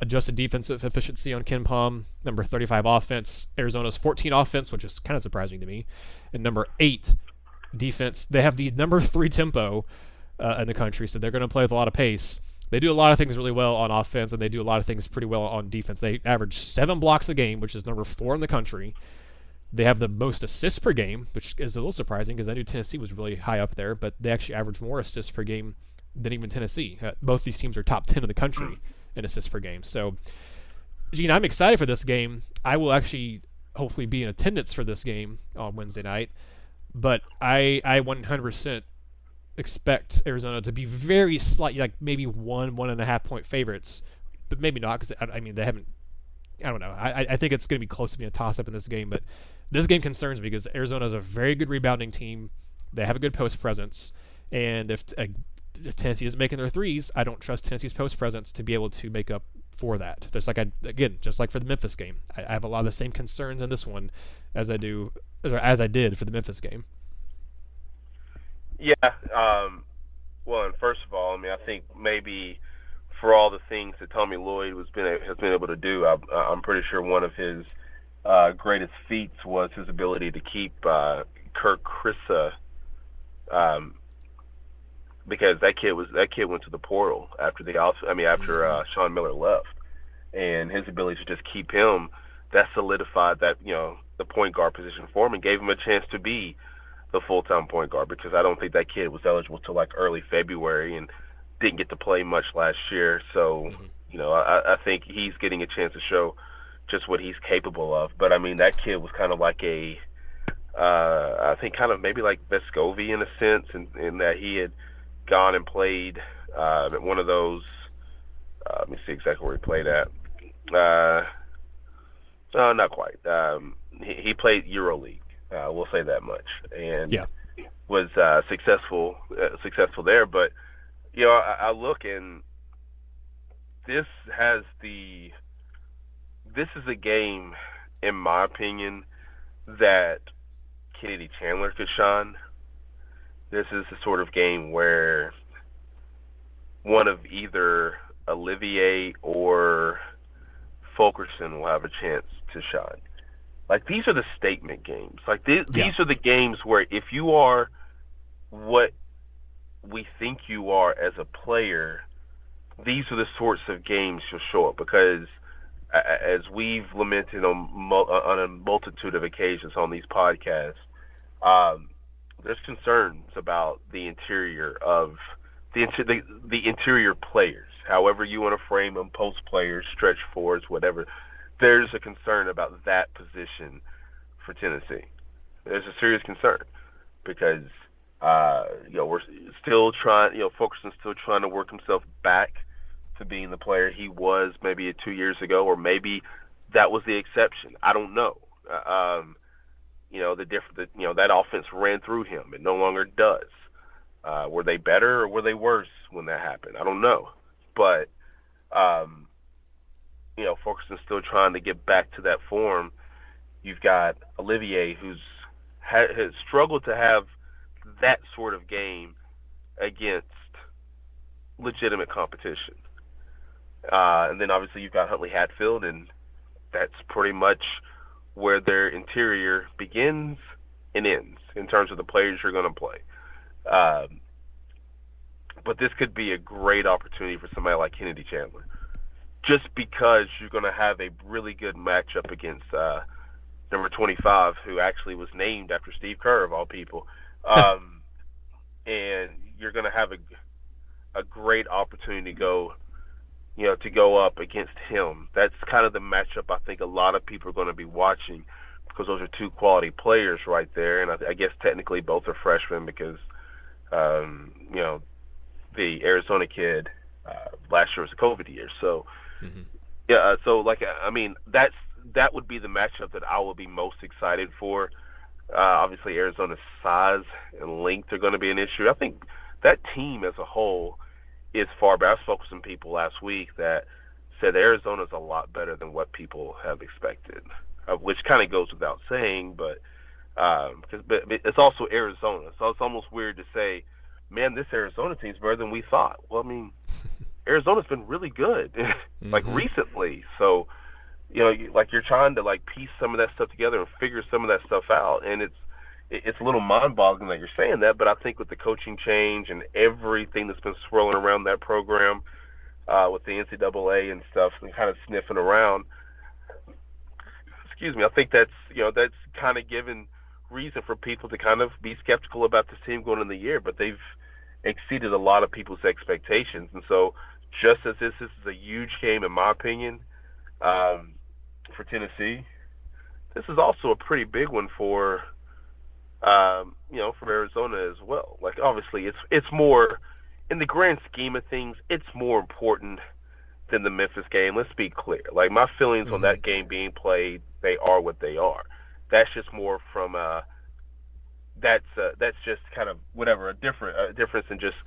adjusted defensive efficiency on Ken Palm, number 35 offense. Arizona's 14 offense, which is kind of surprising to me, and number 8 defense. They have the number 3 tempo in the country, so they're going to play with a lot of pace. They do a lot of things really well on offense, and they do a lot of things pretty well on defense. They average 7 blocks a game, which is number 4 in the country. They have the most assists per game, which is a little surprising because I knew Tennessee was really high up there, but they actually average more assists per game than even Tennessee. Both these teams are top 10 in the country in assists per game. So, Gene, I'm excited for this game. I will actually hopefully be in attendance for this game on Wednesday night, but I 100% expect Arizona to be very slight, like maybe 1.5 point favorites, but maybe not because I mean they haven't. I don't know. I think it's going to be close to being a toss-up in this game, but this game concerns me because Arizona is a very good rebounding team. They have a good post presence, and if Tennessee isn't making their threes, I don't trust Tennessee's post presence to be able to make up for that. Just like for the Memphis game, I have a lot of the same concerns in this one as I did for the Memphis game. Yeah. Well, and first of all, I mean, I think maybe for all the things that Tommy Lloyd has been able to do, I'm pretty sure one of his greatest feats was his ability to keep Kirk Krissa, because that kid went to the portal after Sean Miller left, and his ability to just keep him, that solidified that the point guard position for him and gave him a chance to be the full-time point guard, because I don't think that kid was eligible till like early February and didn't get to play much last year. So, I think he's getting a chance to show just what he's capable of. But I mean, that kid was kind of like I think kind of maybe like Vescovi in a sense, in that he had gone and played at one of those. Let me see exactly where he played at. No, not quite. He played EuroLeague. We'll say that much, and was successful there. But I look, and this is a game, in my opinion, that Kennedy Chandler could shine. This is the sort of game where one of either Olivier or Fulkerson will have a chance to shine. Like, these are the statement games. Like, these are the games where if you are what we think you are as a player, these are the sorts of games you'll show up. Because as we've lamented on a multitude of occasions on these podcasts, there's concerns about the interior of the interior players. However you want to frame them, post players, stretch fours, whatever. There's a concern about that position for Tennessee. There's a serious concern because We're still trying. Fulkerson's still trying to work himself back to being the player he was maybe 2 years ago, or maybe that was the exception. I don't know. That offense ran through him. It no longer does. Were they better or were they worse when that happened? I don't know. But, Fulkerson's still trying to get back to that form. You've got Olivier, has struggled to have that sort of game against legitimate competition. And then obviously you've got Huntley Hatfield, and that's pretty much where their interior begins and ends in terms of the players you're going to play. But this could be a great opportunity for somebody like Kennedy Chandler, just because you're going to have a really good matchup against number 25, who actually was named after Steve Kerr, of all people. And you're going to have a great opportunity to go up against him. That's kind of the matchup I think a lot of people are going to be watching, because those are two quality players right there. And I guess technically both are freshmen, because the Arizona kid last year was a COVID year. So that would be the matchup that I will be most excited for. Obviously Arizona's size and length are going to be an issue. I think that team as a whole is far better. I spoke to some people last week that said Arizona's a lot better than what people have expected, which kind of goes without saying, but it's also Arizona. So it's almost weird to say, man, this Arizona team's better than we thought. Well, I mean, Arizona's been really good, recently. So, you're trying to piece some of that stuff together and figure some of that stuff out. And it's a little mind-boggling that you're saying that, but I think with the coaching change and everything that's been swirling around that program, with the NCAA and stuff and kind of sniffing around, I think that's kind of given reason for people to kind of be skeptical about this team going in the year, but they've exceeded a lot of people's expectations. And so just as this is a huge game, in my opinion, for Tennessee, this is also a pretty big one for Arizona as well. Obviously it's more, in the grand scheme of things, it's more important than the Memphis game. Let's be clear. My feelings on that game being played, they are what they are. That's just more from that's just kind of whatever, a difference in just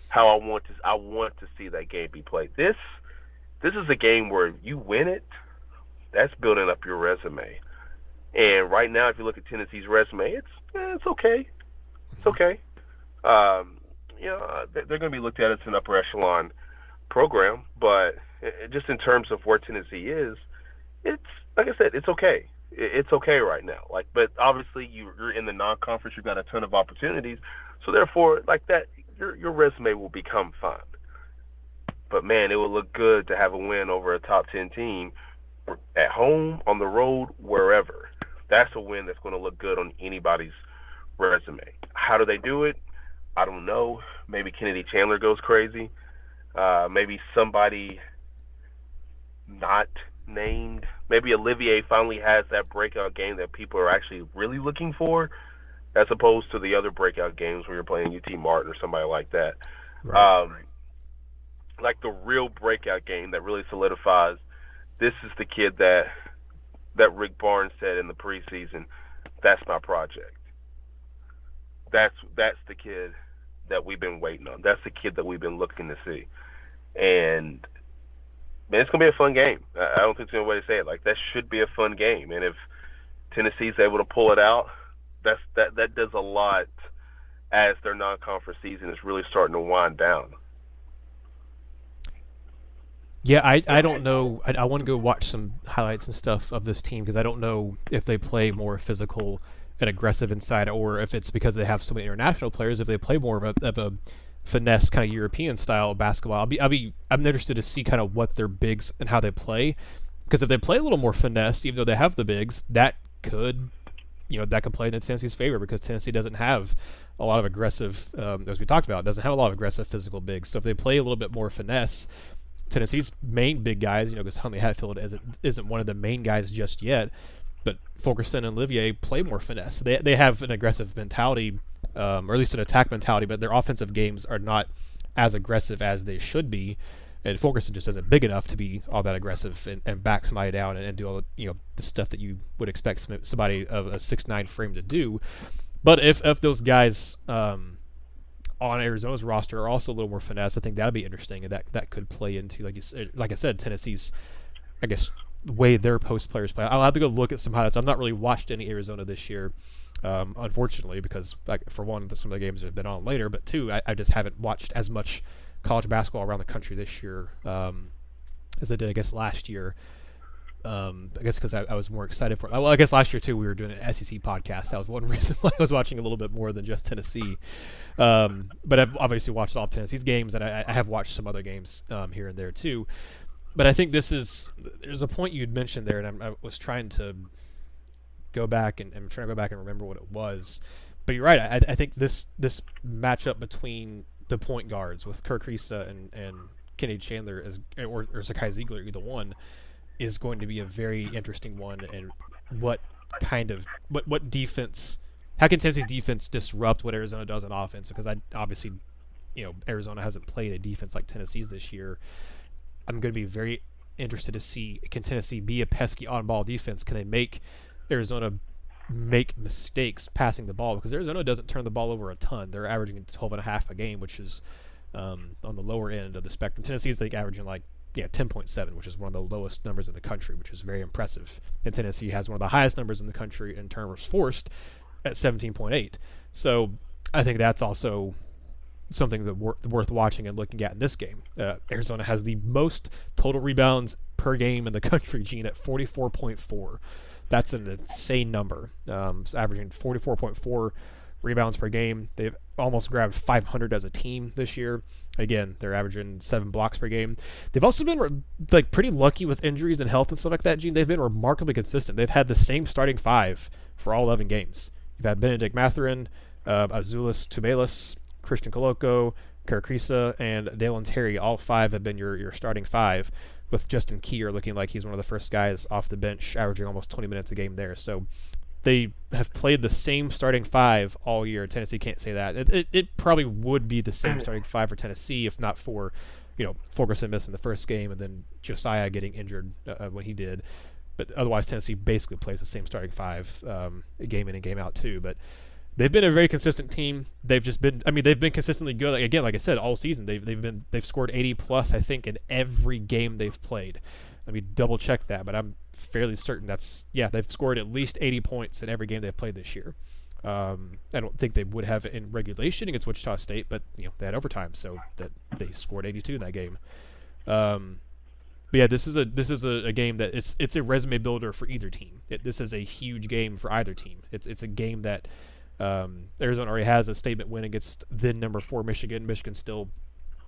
how I want to see that game be played. This is a game where if you win it, that's building up your resume. And right now, if you look at Tennessee's resume, it's okay. It's okay. They're going to be looked at as an upper echelon program, but just in terms of where Tennessee is, it's, like I said, it's okay. It's okay right now. But obviously you're in the non-conference. You've got a ton of opportunities, so therefore, your resume will become fine. But man, it will look good to have a win over a top 10 team at home, on the road, wherever. That's a win that's going to look good on anybody's resume. How do they do it? I don't know. Maybe Kennedy Chandler goes crazy. Maybe somebody not named. Maybe Olivier finally has that breakout game that people are actually really looking for, as opposed to the other breakout games where you're playing UT Martin or somebody like that. Right. The real breakout game that really solidifies, this is the kid that Rick Barnes said in the preseason, that's my project. That's the kid that we've been waiting on. That's the kid that we've been looking to see. And man, it's gonna be a fun game. I don't think there's any way to say it. That should be a fun game. And if Tennessee's able to pull it out, that does a lot as their non-conference season is really starting to wind down. Yeah, I don't know. I want to go watch some highlights and stuff of this team, because I don't know if they play more physical and aggressive inside, or if it's because they have so many international players. If they play more of a finesse kind of European style basketball, I'm interested to see kind of what their bigs and how they play. Because if they play a little more finesse, even though they have the bigs, that could play in Tennessee's favor, because Tennessee doesn't have a lot of aggressive, as we talked about, doesn't have a lot of aggressive physical bigs. So if they play a little bit more finesse, Tennessee's main big guys, because Henley Hatfield isn't one of the main guys just yet, but Fulkerson and Olivier play more finesse. They have an aggressive mentality or at least an attack mentality, but their offensive games are not as aggressive as they should be. And Fulkerson just isn't big enough to be all that aggressive and back somebody down and do all the stuff that you would expect somebody of a 6'9" frame to do. But if those guys on Arizona's roster are also a little more finesse, I think that'd be interesting, and that could play into, like I said, Tennessee's, I guess, way their post players play. I'll have to go look at some highlights. I've not really watched any Arizona this year, unfortunately, because for one, some of the games have been on later, but two, I just haven't watched as much college basketball around the country this year as I did, I guess, last year. I guess because I was more excited for it. Well, I guess last year, too, we were doing an SEC podcast. That was one reason why I was watching a little bit more than just Tennessee. But I've obviously watched all of Tennessee's games, and I have watched some other games here and there, too. But I think there's a point you'd mentioned there, and I was trying to go back and remember what it was. But you're right. I think this matchup between the point guards with Kirk Risa and Kenny Chandler or Zakai Ziegler, either one, is going to be a very interesting one. And what defense? How can Tennessee's defense disrupt what Arizona does on offense? Because obviously, Arizona hasn't played a defense like Tennessee's this year. I'm going to be very interested to see, can Tennessee be a pesky on-ball defense? Can they make Arizona make mistakes passing the ball? Because Arizona doesn't turn the ball over a ton. They're averaging 12.5 a game, which is on the lower end of the spectrum. Tennessee's averaging 10.7, which is one of the lowest numbers in the country, which is very impressive. And Tennessee has one of the highest numbers in the country in turnovers forced at 17.8. So I think that's also something that worth watching and looking at in this game. Arizona has the most total rebounds per game in the country, Gene, at 44.4. That's an insane number. It's averaging 44.4 rebounds per game. They've almost grabbed 500 as a team this year. Again, they're averaging 7 blocks per game. They've also been pretty lucky with injuries and health and stuff like that, Gene. They've been remarkably consistent. They've had the same starting 5 for all 11 games. You've had Benedict Mathurin, Azulis Tubelis, Christian Coloco, Kirk Risa, and Dalen Terry. All 5 have been your starting 5, with Justin Keir looking like he's one of the first guys off the bench, averaging almost 20 minutes a game there. So they have played the same starting 5 all year. Tennessee can't say that. It probably would be the same starting 5 for Tennessee if not for, Fulkerson missing the first game and then Josiah getting injured when he did. But otherwise, Tennessee basically plays the same starting 5 game in and game out too. But they've been a very consistent team. They've been consistently good. Again, like I said, all season they've scored 80 plus, I think, in every game they've played. Let me double check that, but I'm fairly certain they've scored at least 80 points in every game they've played this year. I don't think they would have in regulation against Wichita State, but they had overtime, so that they scored 82 in that game. But yeah, this is a game that it's a resume builder for either team. This is a huge game for either team. It's a game that Arizona already has a statement win against then number 4 Michigan. Michigan's still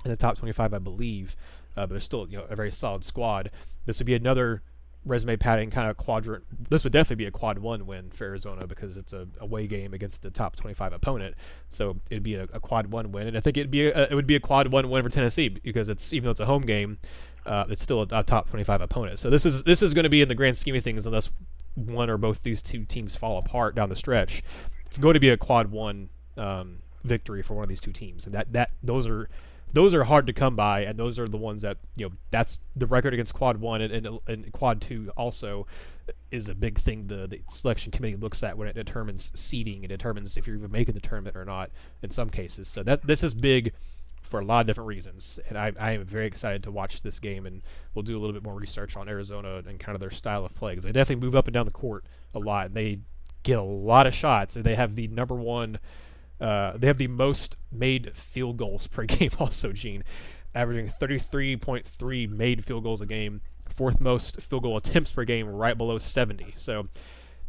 in the top 25, I believe, but they're still a very solid squad. This would be another resume padding kind of quadrant. This would definitely be a quad 1 win for Arizona because it's a away game against the top 25 opponent. So it'd be a quad 1 win, and I think it would be a quad 1 win for Tennessee because even though it's a home game, it's still a top 25 opponent. So this is going to be, in the grand scheme of things, unless one or both these two teams fall apart down the stretch, it's going to be a quad 1 victory for one of these two teams, and those are hard to come by, and those are the ones that that's the record against quad 1 and quad 2 also is a big thing the selection committee looks at when it determines seeding. It determines if you're even making the tournament or not in some cases. So this is big for a lot of different reasons, and I am very excited to watch this game, and we'll do a little bit more research on Arizona and kind of their style of play because they definitely move up and down the court a lot, and they get a lot of shots, and they have the number 1 they have the most made field goals per game also, Gene, averaging 33.3 made field goals a game, 4th most field goal attempts per game, right below 70. So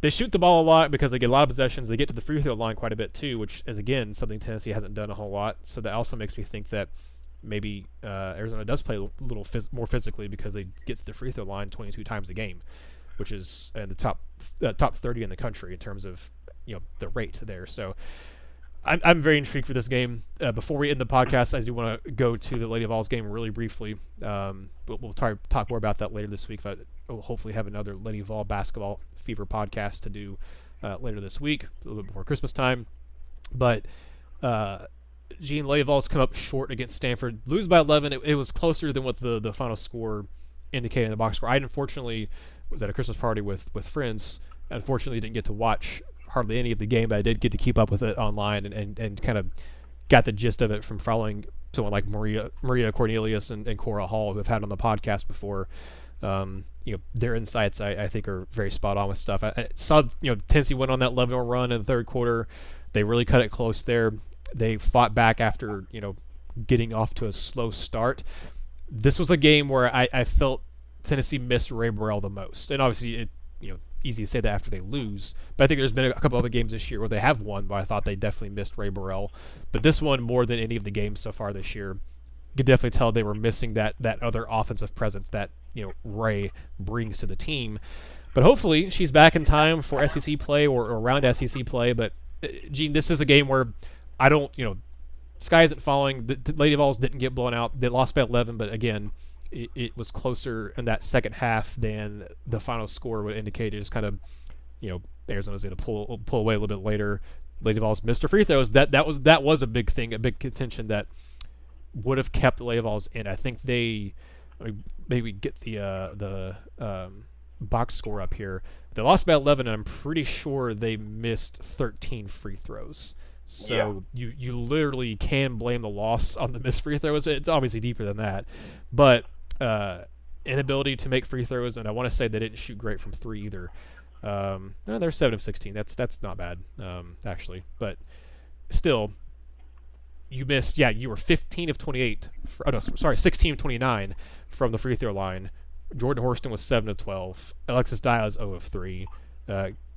they shoot the ball a lot because they get a lot of possessions. They get to the free throw line quite a bit too, which is, again, something Tennessee hasn't done a whole lot. So that also makes me think that maybe Arizona does play a little more physically because they get to the free throw line 22 times a game, which is in the top 30 in the country in terms of the rate there. So I'm very intrigued for this game. Before we end the podcast, I do want to go to the Lady Vols game really briefly. But we'll talk more about that later this week. We'll hopefully have another Lady Vol basketball fever podcast to do later this week, a little bit before Christmas time. But Gene, Lady Vols come up short against Stanford, lose by 11. It was closer than what the final score indicated in the box score. I unfortunately was at a Christmas party with friends. Unfortunately, didn't get to watch hardly any of the game, but I did get to keep up with it online and kind of got the gist of it from following someone like Maria Cornelius and Cora Hall, who have had on the podcast before. Their insights I think are very spot on with stuff. I saw Tennessee went on that 11-0 run in the third quarter. They really cut it close there. They fought back after getting off to a slow start. This was a game where I felt Tennessee missed Ray Burrell the most, and obviously easy to say that after they lose, but I think there's been a couple other games this year where they have won, but I thought they definitely missed Ray Burrell. But this one, more than any of the games so far this year, you could definitely tell they were missing that other offensive presence that Ray brings to the team. But hopefully she's back in time for SEC play or around SEC play. But Gene, this is a game where I don't, sky isn't falling. The Lady Vols didn't get blown out. They lost by 11, but again, it was closer in that second half than the final score would indicate. It just kind of, Arizona's going to pull away a little bit later. Lady Vols missed her free throws. That was a big thing, a big contention that would have kept the Lady Vols in. I think they maybe get the box score up here. They lost by 11, and I'm pretty sure they missed 13 free throws. So you literally can blame the loss on the missed free throws. It's obviously deeper than that, but inability to make free throws, and I want to say they didn't shoot great from three either. No, they're 7 of 16. That's not bad, actually. But still, you missed. Yeah, you were 15 of 28. 16 of 29 from the free throw line. Jordan Horston was 7 of 12. Alexis Diaz 0 of 3.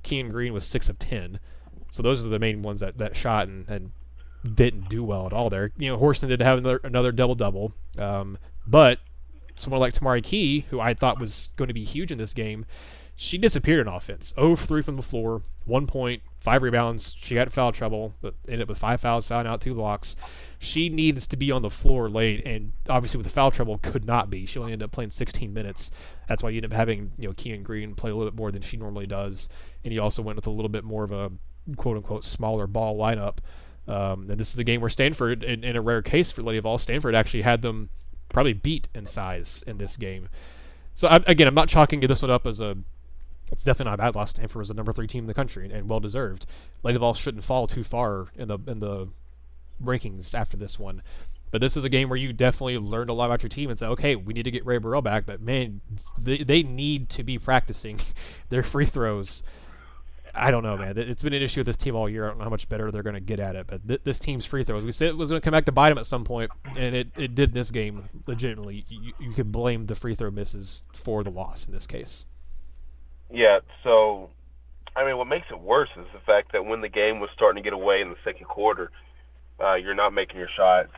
Kean Green was 6 of 10. So those are the main ones that shot and didn't do well at all there. Horston did have another double-double. But someone like Tamari Key, who I thought was going to be huge in this game, she disappeared in offense. 0 of 3 from the floor, 1 point, 5 rebounds. She got in foul trouble, but ended up with 5 fouls, fouling out 2 blocks. She needs to be on the floor late, and obviously with the foul trouble, could not be. She only ended up playing 16 minutes. That's why you end up having Kean Green play a little bit more than she normally does, and you also went with a little bit more of a quote-unquote smaller ball lineup. And this is a game where Stanford, in a rare case for Lady Vols, Stanford actually had them probably beat in size in this game. So I'm not chalking this one up as it's definitely not a bad loss. Stanford was the number 3 team in the country and well deserved. Lady Vols shouldn't fall too far in the rankings after this one. But this is a game where you definitely learned a lot about your team and said, okay, we need to get Ray Burrell back, but man, they need to be practicing their free throws. I don't know, man. It's been an issue with this team all year. I don't know how much better they're going to get at it. But this team's free throws, we said it was going to come back to bite them at some point, and it did in this game legitimately. You could blame the free throw misses for the loss in this case. Yeah, so, what makes it worse is the fact that when the game was starting to get away in the second quarter, you're not making your shots,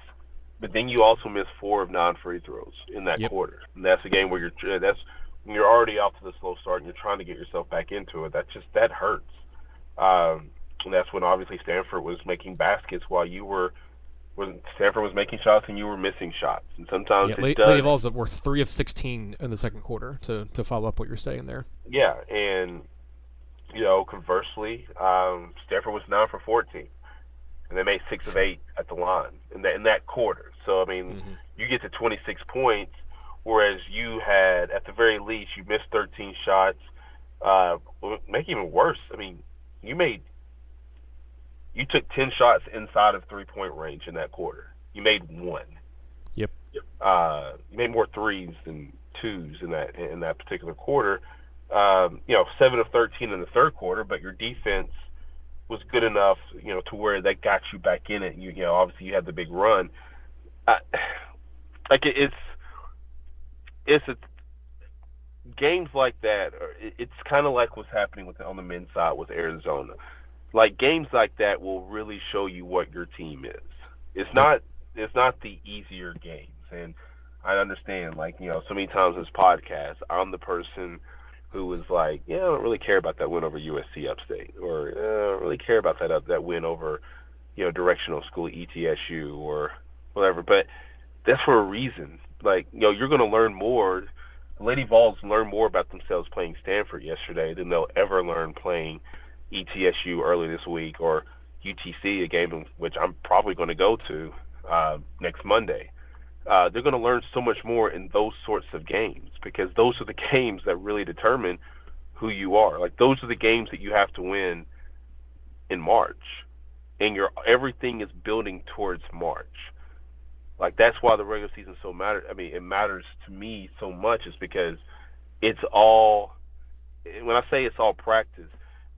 but then you also missed 4 of 9 free throws in that quarter. And that's a game where when you're already off to the slow start and you're trying to get yourself back into it, that hurts. And that's when obviously Stanford was making baskets while Stanford was making shots and you were missing shots. And sometimes Lady Vols were 3 of 16 in the second quarter, to follow up what you're saying there. Yeah, and conversely, Stanford was 9 for 14, and they made 6 of 8 at the line in that quarter. So you get to 26 points. Whereas you had, at the very least, you missed 13 shots. Make it even worse. You took 10 shots inside of 3-point range in that quarter. You made 1. Yep. You made more 3s than 2s in that particular quarter. 7 of 13 in the third quarter, but your defense was good enough, to where that got you back in it. Obviously you had the big run. It's games like that. It's kind of like what's happening on the men's side with Arizona. Like games like that will really show you what your team is. It's not the easier games, and I understand. So many times in this podcast, I'm the person who was like, I don't really care about that win over USC Upstate, or I don't really care about that win over, directional school ETSU or whatever. But that's for a reason. You're going to learn more. Lady Vols learned more about themselves playing Stanford yesterday than they'll ever learn playing ETSU early this week or UTC, a game in which I'm probably going to go to next Monday. They're going to learn so much more in those sorts of games, because those are the games that really determine who you are. Like, those are the games that you have to win in March, and everything is building towards March. Like, that's why the regular season it matters to me so much, is because it's all, when I say it's all practice,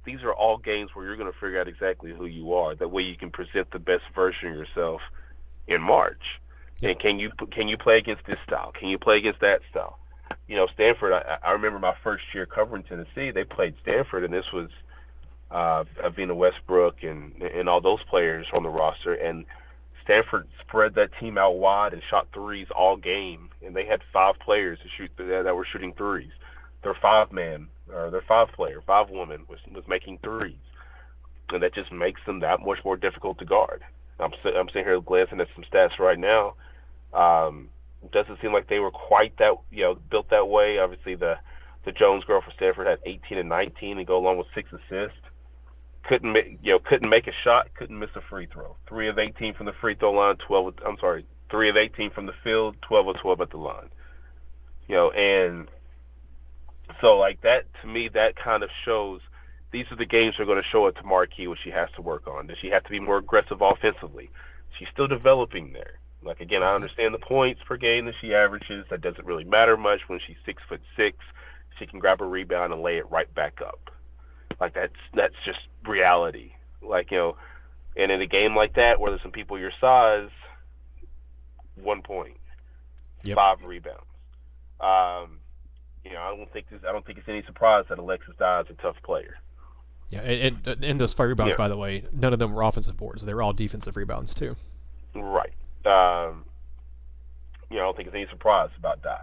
these are all games where you're going to figure out exactly who you are. That way you can present the best version of yourself in March. Yep. And can you play against this style? Can you play against that style? Stanford, I remember my first year covering Tennessee, they played Stanford, and this was Avina Westbrook and all those players on the roster, and Stanford spread that team out wide and shot threes all game, and they had 5 players that were shooting threes. Their 5-woman was making threes, and that just makes them that much more difficult to guard. I'm sitting here glancing at some stats right now. It doesn't seem like they were quite that built that way. Obviously, the Jones girl for Stanford had 18 and 19 and go along with 6 assists. Couldn't make a shot, couldn't miss a free throw. 3 of 18 from the free throw line, 3 of 18 from the field, 12 of 12 at the line. And so, like, that, to me, that kind of shows these are the games that are going to show it to Marquis what she has to work on. Does she have to be more aggressive offensively? She's still developing there. Like, again, I understand the points per game that she averages. That doesn't really matter much when she's 6'6". She can grab a rebound and lay it right back up. Like, that's just reality. Like, and in a game like that where there's some people your size, 1 point, yep. 5 rebounds. I don't think it's any surprise that Alexis Dye is a tough player. Yeah, and in those 5 rebounds, by the way, none of them were offensive boards. They were all defensive rebounds too. Right. I don't think it's any surprise about Dye.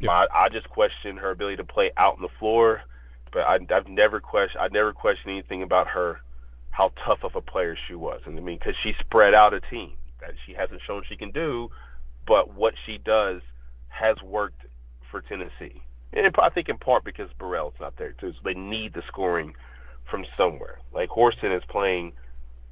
Yep. I just question her ability to play out on the floor, but I've never questioned anything about her, how tough of a player she was. And I mean, because she spread out a team that she hasn't shown she can do, but what she does has worked for Tennessee. And I think in part because Burrell's not there too, so they need the scoring from somewhere. Like, Horston is playing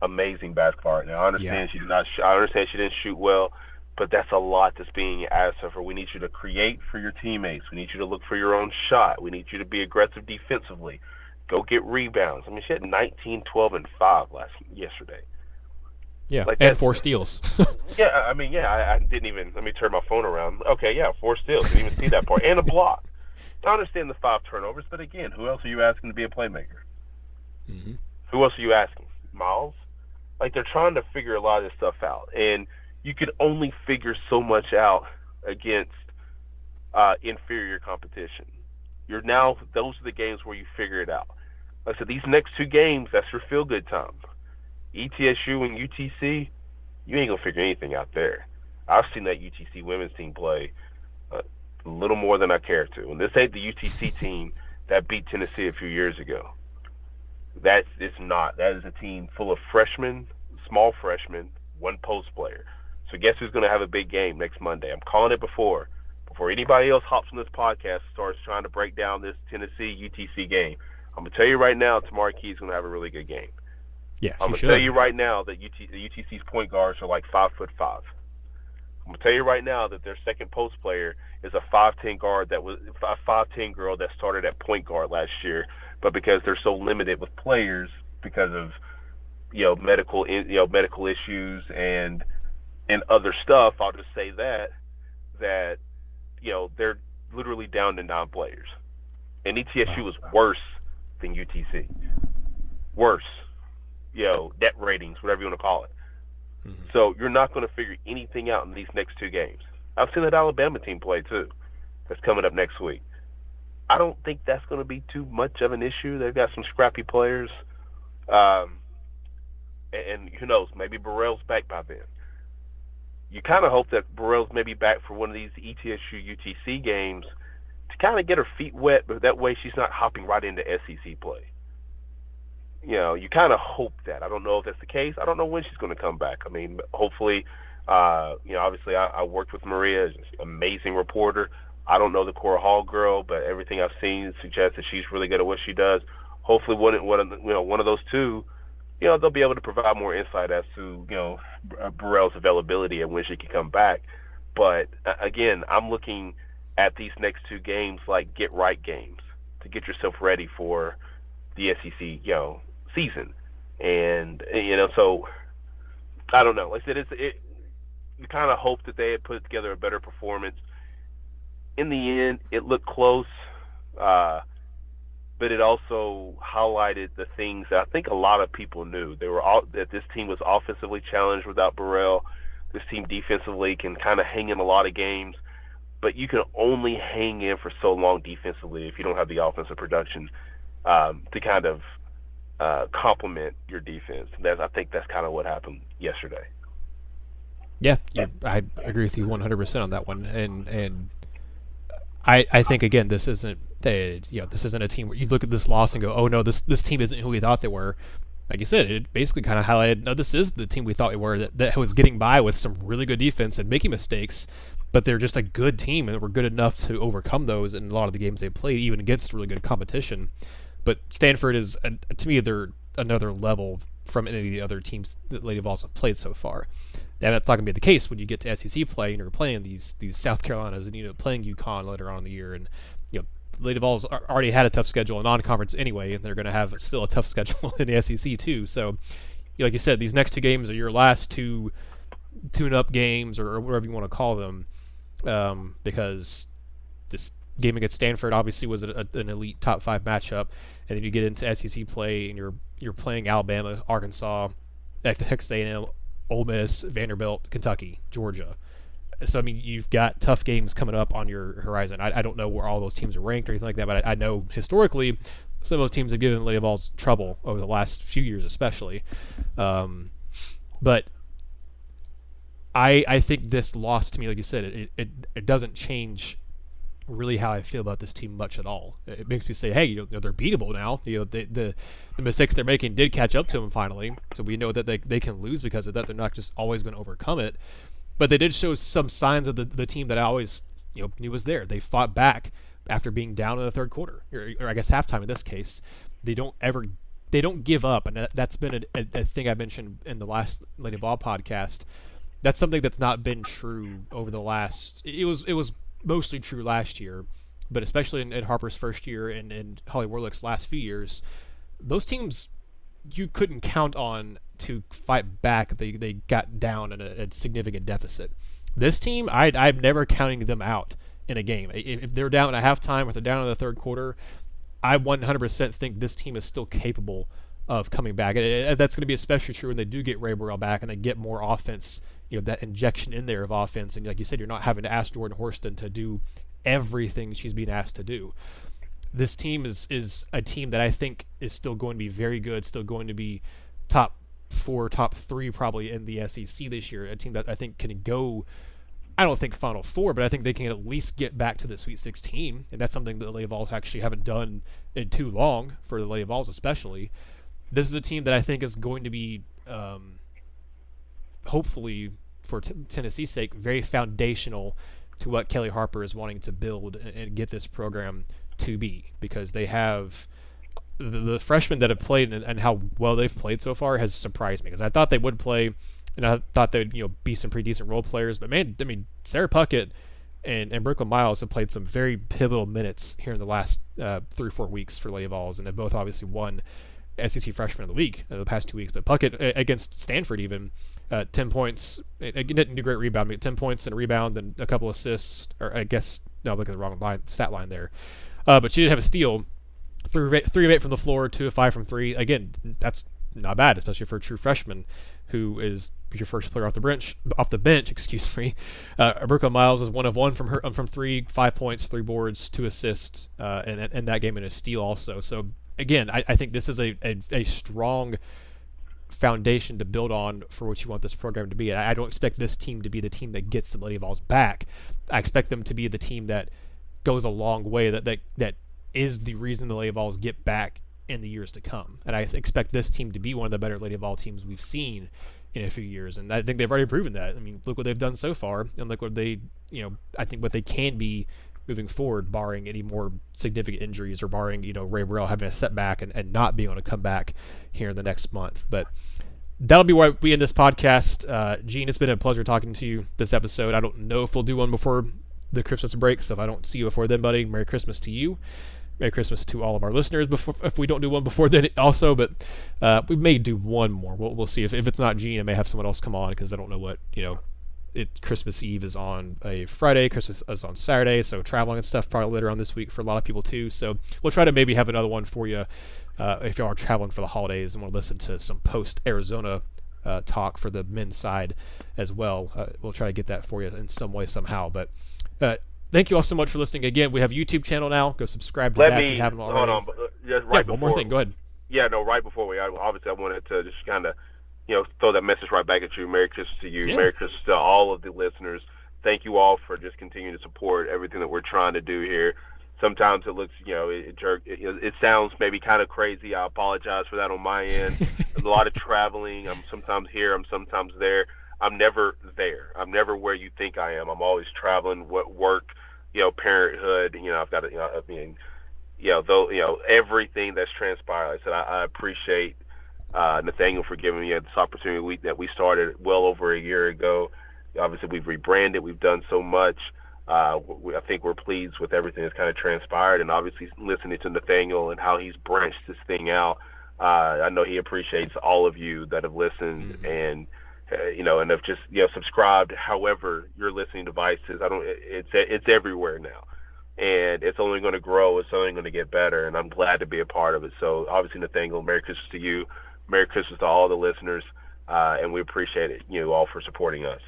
amazing basketball right now. I understand she didn't shoot well, but that's a lot that's being asked of her. We need you to create for your teammates. We need you to look for your own shot. We need you to be aggressive defensively. Go get rebounds. I mean, she had 19, 12, and 5 yesterday. Yeah, like, and 4 steals. I didn't even – let me turn my phone around. Okay, 4 steals. Didn't even see that part. And a block. I understand the 5 turnovers, but again, who else are you asking to be a playmaker? Mm-hmm. Who else are you asking? Miles? Like, they're trying to figure a lot of this stuff out. And you can only figure so much out against inferior competition. Those are the games where you figure it out. Like I said, these next 2 games, that's your feel-good time. ETSU and UTC, you ain't going to figure anything out there. I've seen that UTC women's team play a little more than I care to. And this ain't the UTC team that beat Tennessee a few years ago. That is a team full of freshmen, small freshmen, 1 post player. So guess who's going to have a big game next Monday? I'm calling it before anybody else hops on this podcast and starts trying to break down this Tennessee UTC game. I'm going to tell you right now, Tamara Key is going to have a really good game. Yeah, I'm going to tell you right now that UTC's point guards are like 5'5". I'm going to tell you right now that their second post player is a 5'10" guard that was a 5'10" girl that started at point guard last year, but because they're so limited with players because of medical issues and other stuff, I'll just say that they're literally down to 9 players, and ETSU is worse than UTC. Worse, net ratings, whatever you want to call it. Mm-hmm. So you're not going to figure anything out in these next 2 games. I've seen that Alabama team play too. That's coming up next week. I don't think that's going to be too much of an issue. They've got some scrappy players. And who knows, maybe Burrell's back by then. You kind of hope that Burrell's maybe back for one of these ETSU UTC games to kind of get her feet wet, but that way she's not hopping right into SEC play. You kind of hope that. I don't know if that's the case. I don't know when she's going to come back. I mean, hopefully, obviously I worked with Maria, she's an amazing reporter. I don't know the Cora Hall girl, but everything I've seen suggests that she's really good at what she does. Hopefully one of those 2 they'll be able to provide more insight as to, Burrell's availability and when she can come back. But again, I'm looking at these next two games like get right games to get yourself ready for the SEC, season. And so I don't know. Like I said, you kind of hope that they had put together a better performance. In the end, it looked close, but it also highlighted the things that I think a lot of people knew. That this team was offensively challenged without Burrell. This team defensively can kind of hang in a lot of games, but you can only hang in for so long defensively if you don't have the offensive production to kind of complement your defense. I think that's kind of what happened yesterday. Yeah, I agree with you 100% on that one, and I think again this isn't a team where you look at this loss and go, oh no, this team isn't who we thought they were. Like you said, it basically kind of highlighted, no, this is the team we thought we were, that was getting by with some really good defense and making mistakes, but they're just a good team and we're good enough to overcome those in a lot of the games they played, even against really good competition. But Stanford is, to me, they're another level from any of the other teams that Lady Vols have played so far. And that's not going to be the case when you get to SEC play and you're playing these South Carolinas and playing UConn later on in the year. And Lady Vols already had a tough schedule in non-conference anyway, and they're going to have still a tough schedule in the SEC too. So, like you said, these next two games are your last two tune-up games or whatever you want to call them, because this game against Stanford obviously was an elite top 5 matchup, and then you get into SEC play and you're playing Alabama, Arkansas, Texas A&M, Ole Miss, Vanderbilt, Kentucky, Georgia. So, I mean, you've got tough games coming up on your horizon. I don't know where all those teams are ranked or anything like that, but I know historically some of those teams have given Lady Vols trouble over the last few years especially. But I think this loss to me, like you said, it doesn't change really how I feel about this team much at all. It makes me say, hey, they're beatable now. The mistakes they're making did catch up to them finally, so we know that they can lose because of that. They're not just always going to overcome it. But they did show some signs of the team that I always knew was there. They fought back after being down in the third quarter, or I guess halftime in this case. They don't give up, and that's been a thing I mentioned in the last Lady Vol podcast. That's something that's not been true over the last. It was mostly true last year, but especially in Harper's first year and in Holly Warlick's last few years, those teams you couldn't count on to fight back. They got down in a significant deficit. This team, I'm never counting them out in a game. If they're down at halftime or they're down in the third quarter, I 100% think this team is still capable of coming back. That's going to be especially true when they do get Ray Burrell back and they get more offense, that injection in there of offense. And like you said, you're not having to ask Jordan Horston to do everything she's being asked to do. This team is a team that I think is still going to be very good, still going to be top 4, top 3 probably in the SEC this year. A team that I think can go, I don't think Final Four, but I think they can at least get back to the Sweet 16, and that's something that the Lady Vols actually haven't done in too long, for the Lady Vols especially. This is a team that I think is going to be, hopefully for Tennessee's sake, very foundational to what Kelly Harper is wanting to build and get this program to be, because they have the freshmen that have played and how well they've played so far has surprised me, because I thought they would play and I thought they'd be some pretty decent role players, but man, I mean, Sarah Puckett and Brooklyn Miles have played some very pivotal minutes here in the last 3 or 4 weeks for Lady Vols, and they've both obviously won SEC Freshman of the Week the past 2 weeks. But Puckett against Stanford even 10 points, didn't do great rebound, 10 points and a rebound and a couple assists, or I guess no, I'm looking at the wrong stat line there. But she did have a steal, 3 of 8 from the floor, 2 of 5 from 3. Again, that's not bad, especially for a true freshman who is your first player off the bench. Excuse me. Brooklyn Miles is 1 of 1 from 3, 5 points, 3 boards, 2 assists, and that game, and a steal also. So again, I think this is a strong foundation to build on for what you want this program to be. I don't expect this team to be the team that gets the Lady Vols back. I expect them to be the team that goes a long way, that is the reason the Lady Vols get back in the years to come. And I expect this team to be one of the better Lady Vol teams we've seen in a few years, and I think they've already proven that. I mean, look what they've done so far, and look what they, I think what they can be moving forward, barring any more significant injuries or barring, Ray Burrell having a setback and not being able to come back here in the next month. But that'll be why we end this podcast. Gene, it's been a pleasure talking to you this episode. I don't know if we'll do one before the Christmas break, so if I don't see you before then, buddy, Merry Christmas to you. Merry Christmas to all of our listeners if we don't do one before then also, but we may do one more. We'll see. If it's not Gene, I may have someone else come on because I don't know what, Christmas Eve is on a Friday, Christmas is on Saturday, so traveling and stuff probably later on this week for a lot of people too. So we'll try to maybe have another one for you if you are traveling for the holidays and want to listen to some post-Arizona talk for the men's side as well. We'll try to get that for you in some way, somehow. But thank you all so much for listening. Again, we have a YouTube channel now. Go subscribe to that if you haven't already. Hold on. Just right one more thing. Go ahead. Yeah, no, right before I wanted to just kind of, throw that message right back at you. Merry Christmas to you. Yeah. Merry Christmas to all of the listeners. Thank you all for just continuing to support everything that we're trying to do here. Sometimes it looks, it sounds maybe kind of crazy. I apologize for that on my end. A lot of traveling. I'm sometimes here. I'm sometimes there. I'm never there. I'm never where you think I am. I'm always traveling, work, parenthood. I've got everything that's transpired. I said I appreciate Nathanael for giving me this opportunity that we started well over a year ago. Obviously, we've rebranded. We've done so much. I think we're pleased with everything that's kind of transpired, and obviously listening to Nathanael and how he's branched this thing out. I know he appreciates all of you that have listened and have just subscribed. However, your listening devices, it's everywhere now, and it's only going to grow. It's only going to get better, and I'm glad to be a part of it. So obviously, Nathanael, Merry Christmas to you. Merry Christmas to all the listeners, and we appreciate you all for supporting us.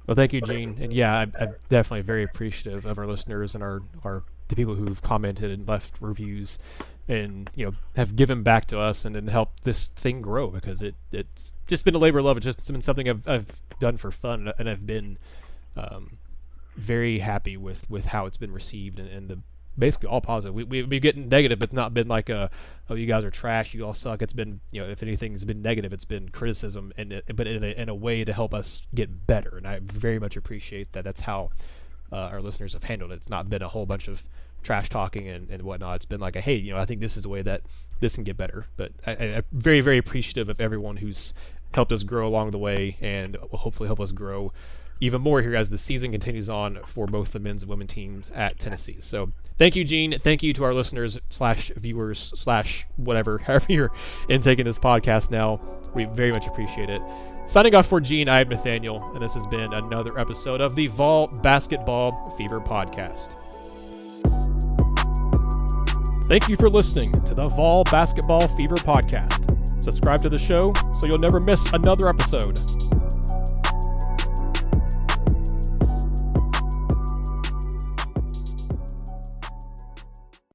Well, thank you, Gene. And yeah, I'm definitely very appreciative of our listeners and the people who've commented and left reviews and, have given back to us and helped this thing grow, because it's just been a labor of love. It's just been something I've done for fun, and I've been very happy with how it's been received and the basically all positive. We get negative, but it's not been like oh, you guys are trash, you all suck. It's been, if anything's been negative, it's been criticism, but in a way to help us get better. And I very much appreciate that. That's how our listeners have handled it. It's not been a whole bunch of trash talking and whatnot. It's been like hey, I think this is the way that this can get better. But I'm very, very appreciative of everyone who's helped us grow along the way, and will hopefully help us grow even more here as the season continues on for both the men's and women's teams at Tennessee. So thank you, Gene. Thank you to our listeners / viewers / whatever, however you're intaking this podcast now. We very much appreciate it. Signing off for Gene, I'm Nathanael, and this has been another episode of the Vol Basketball Fever Podcast. Thank you for listening to the Vol Basketball Fever Podcast. Subscribe to the show so you'll never miss another episode.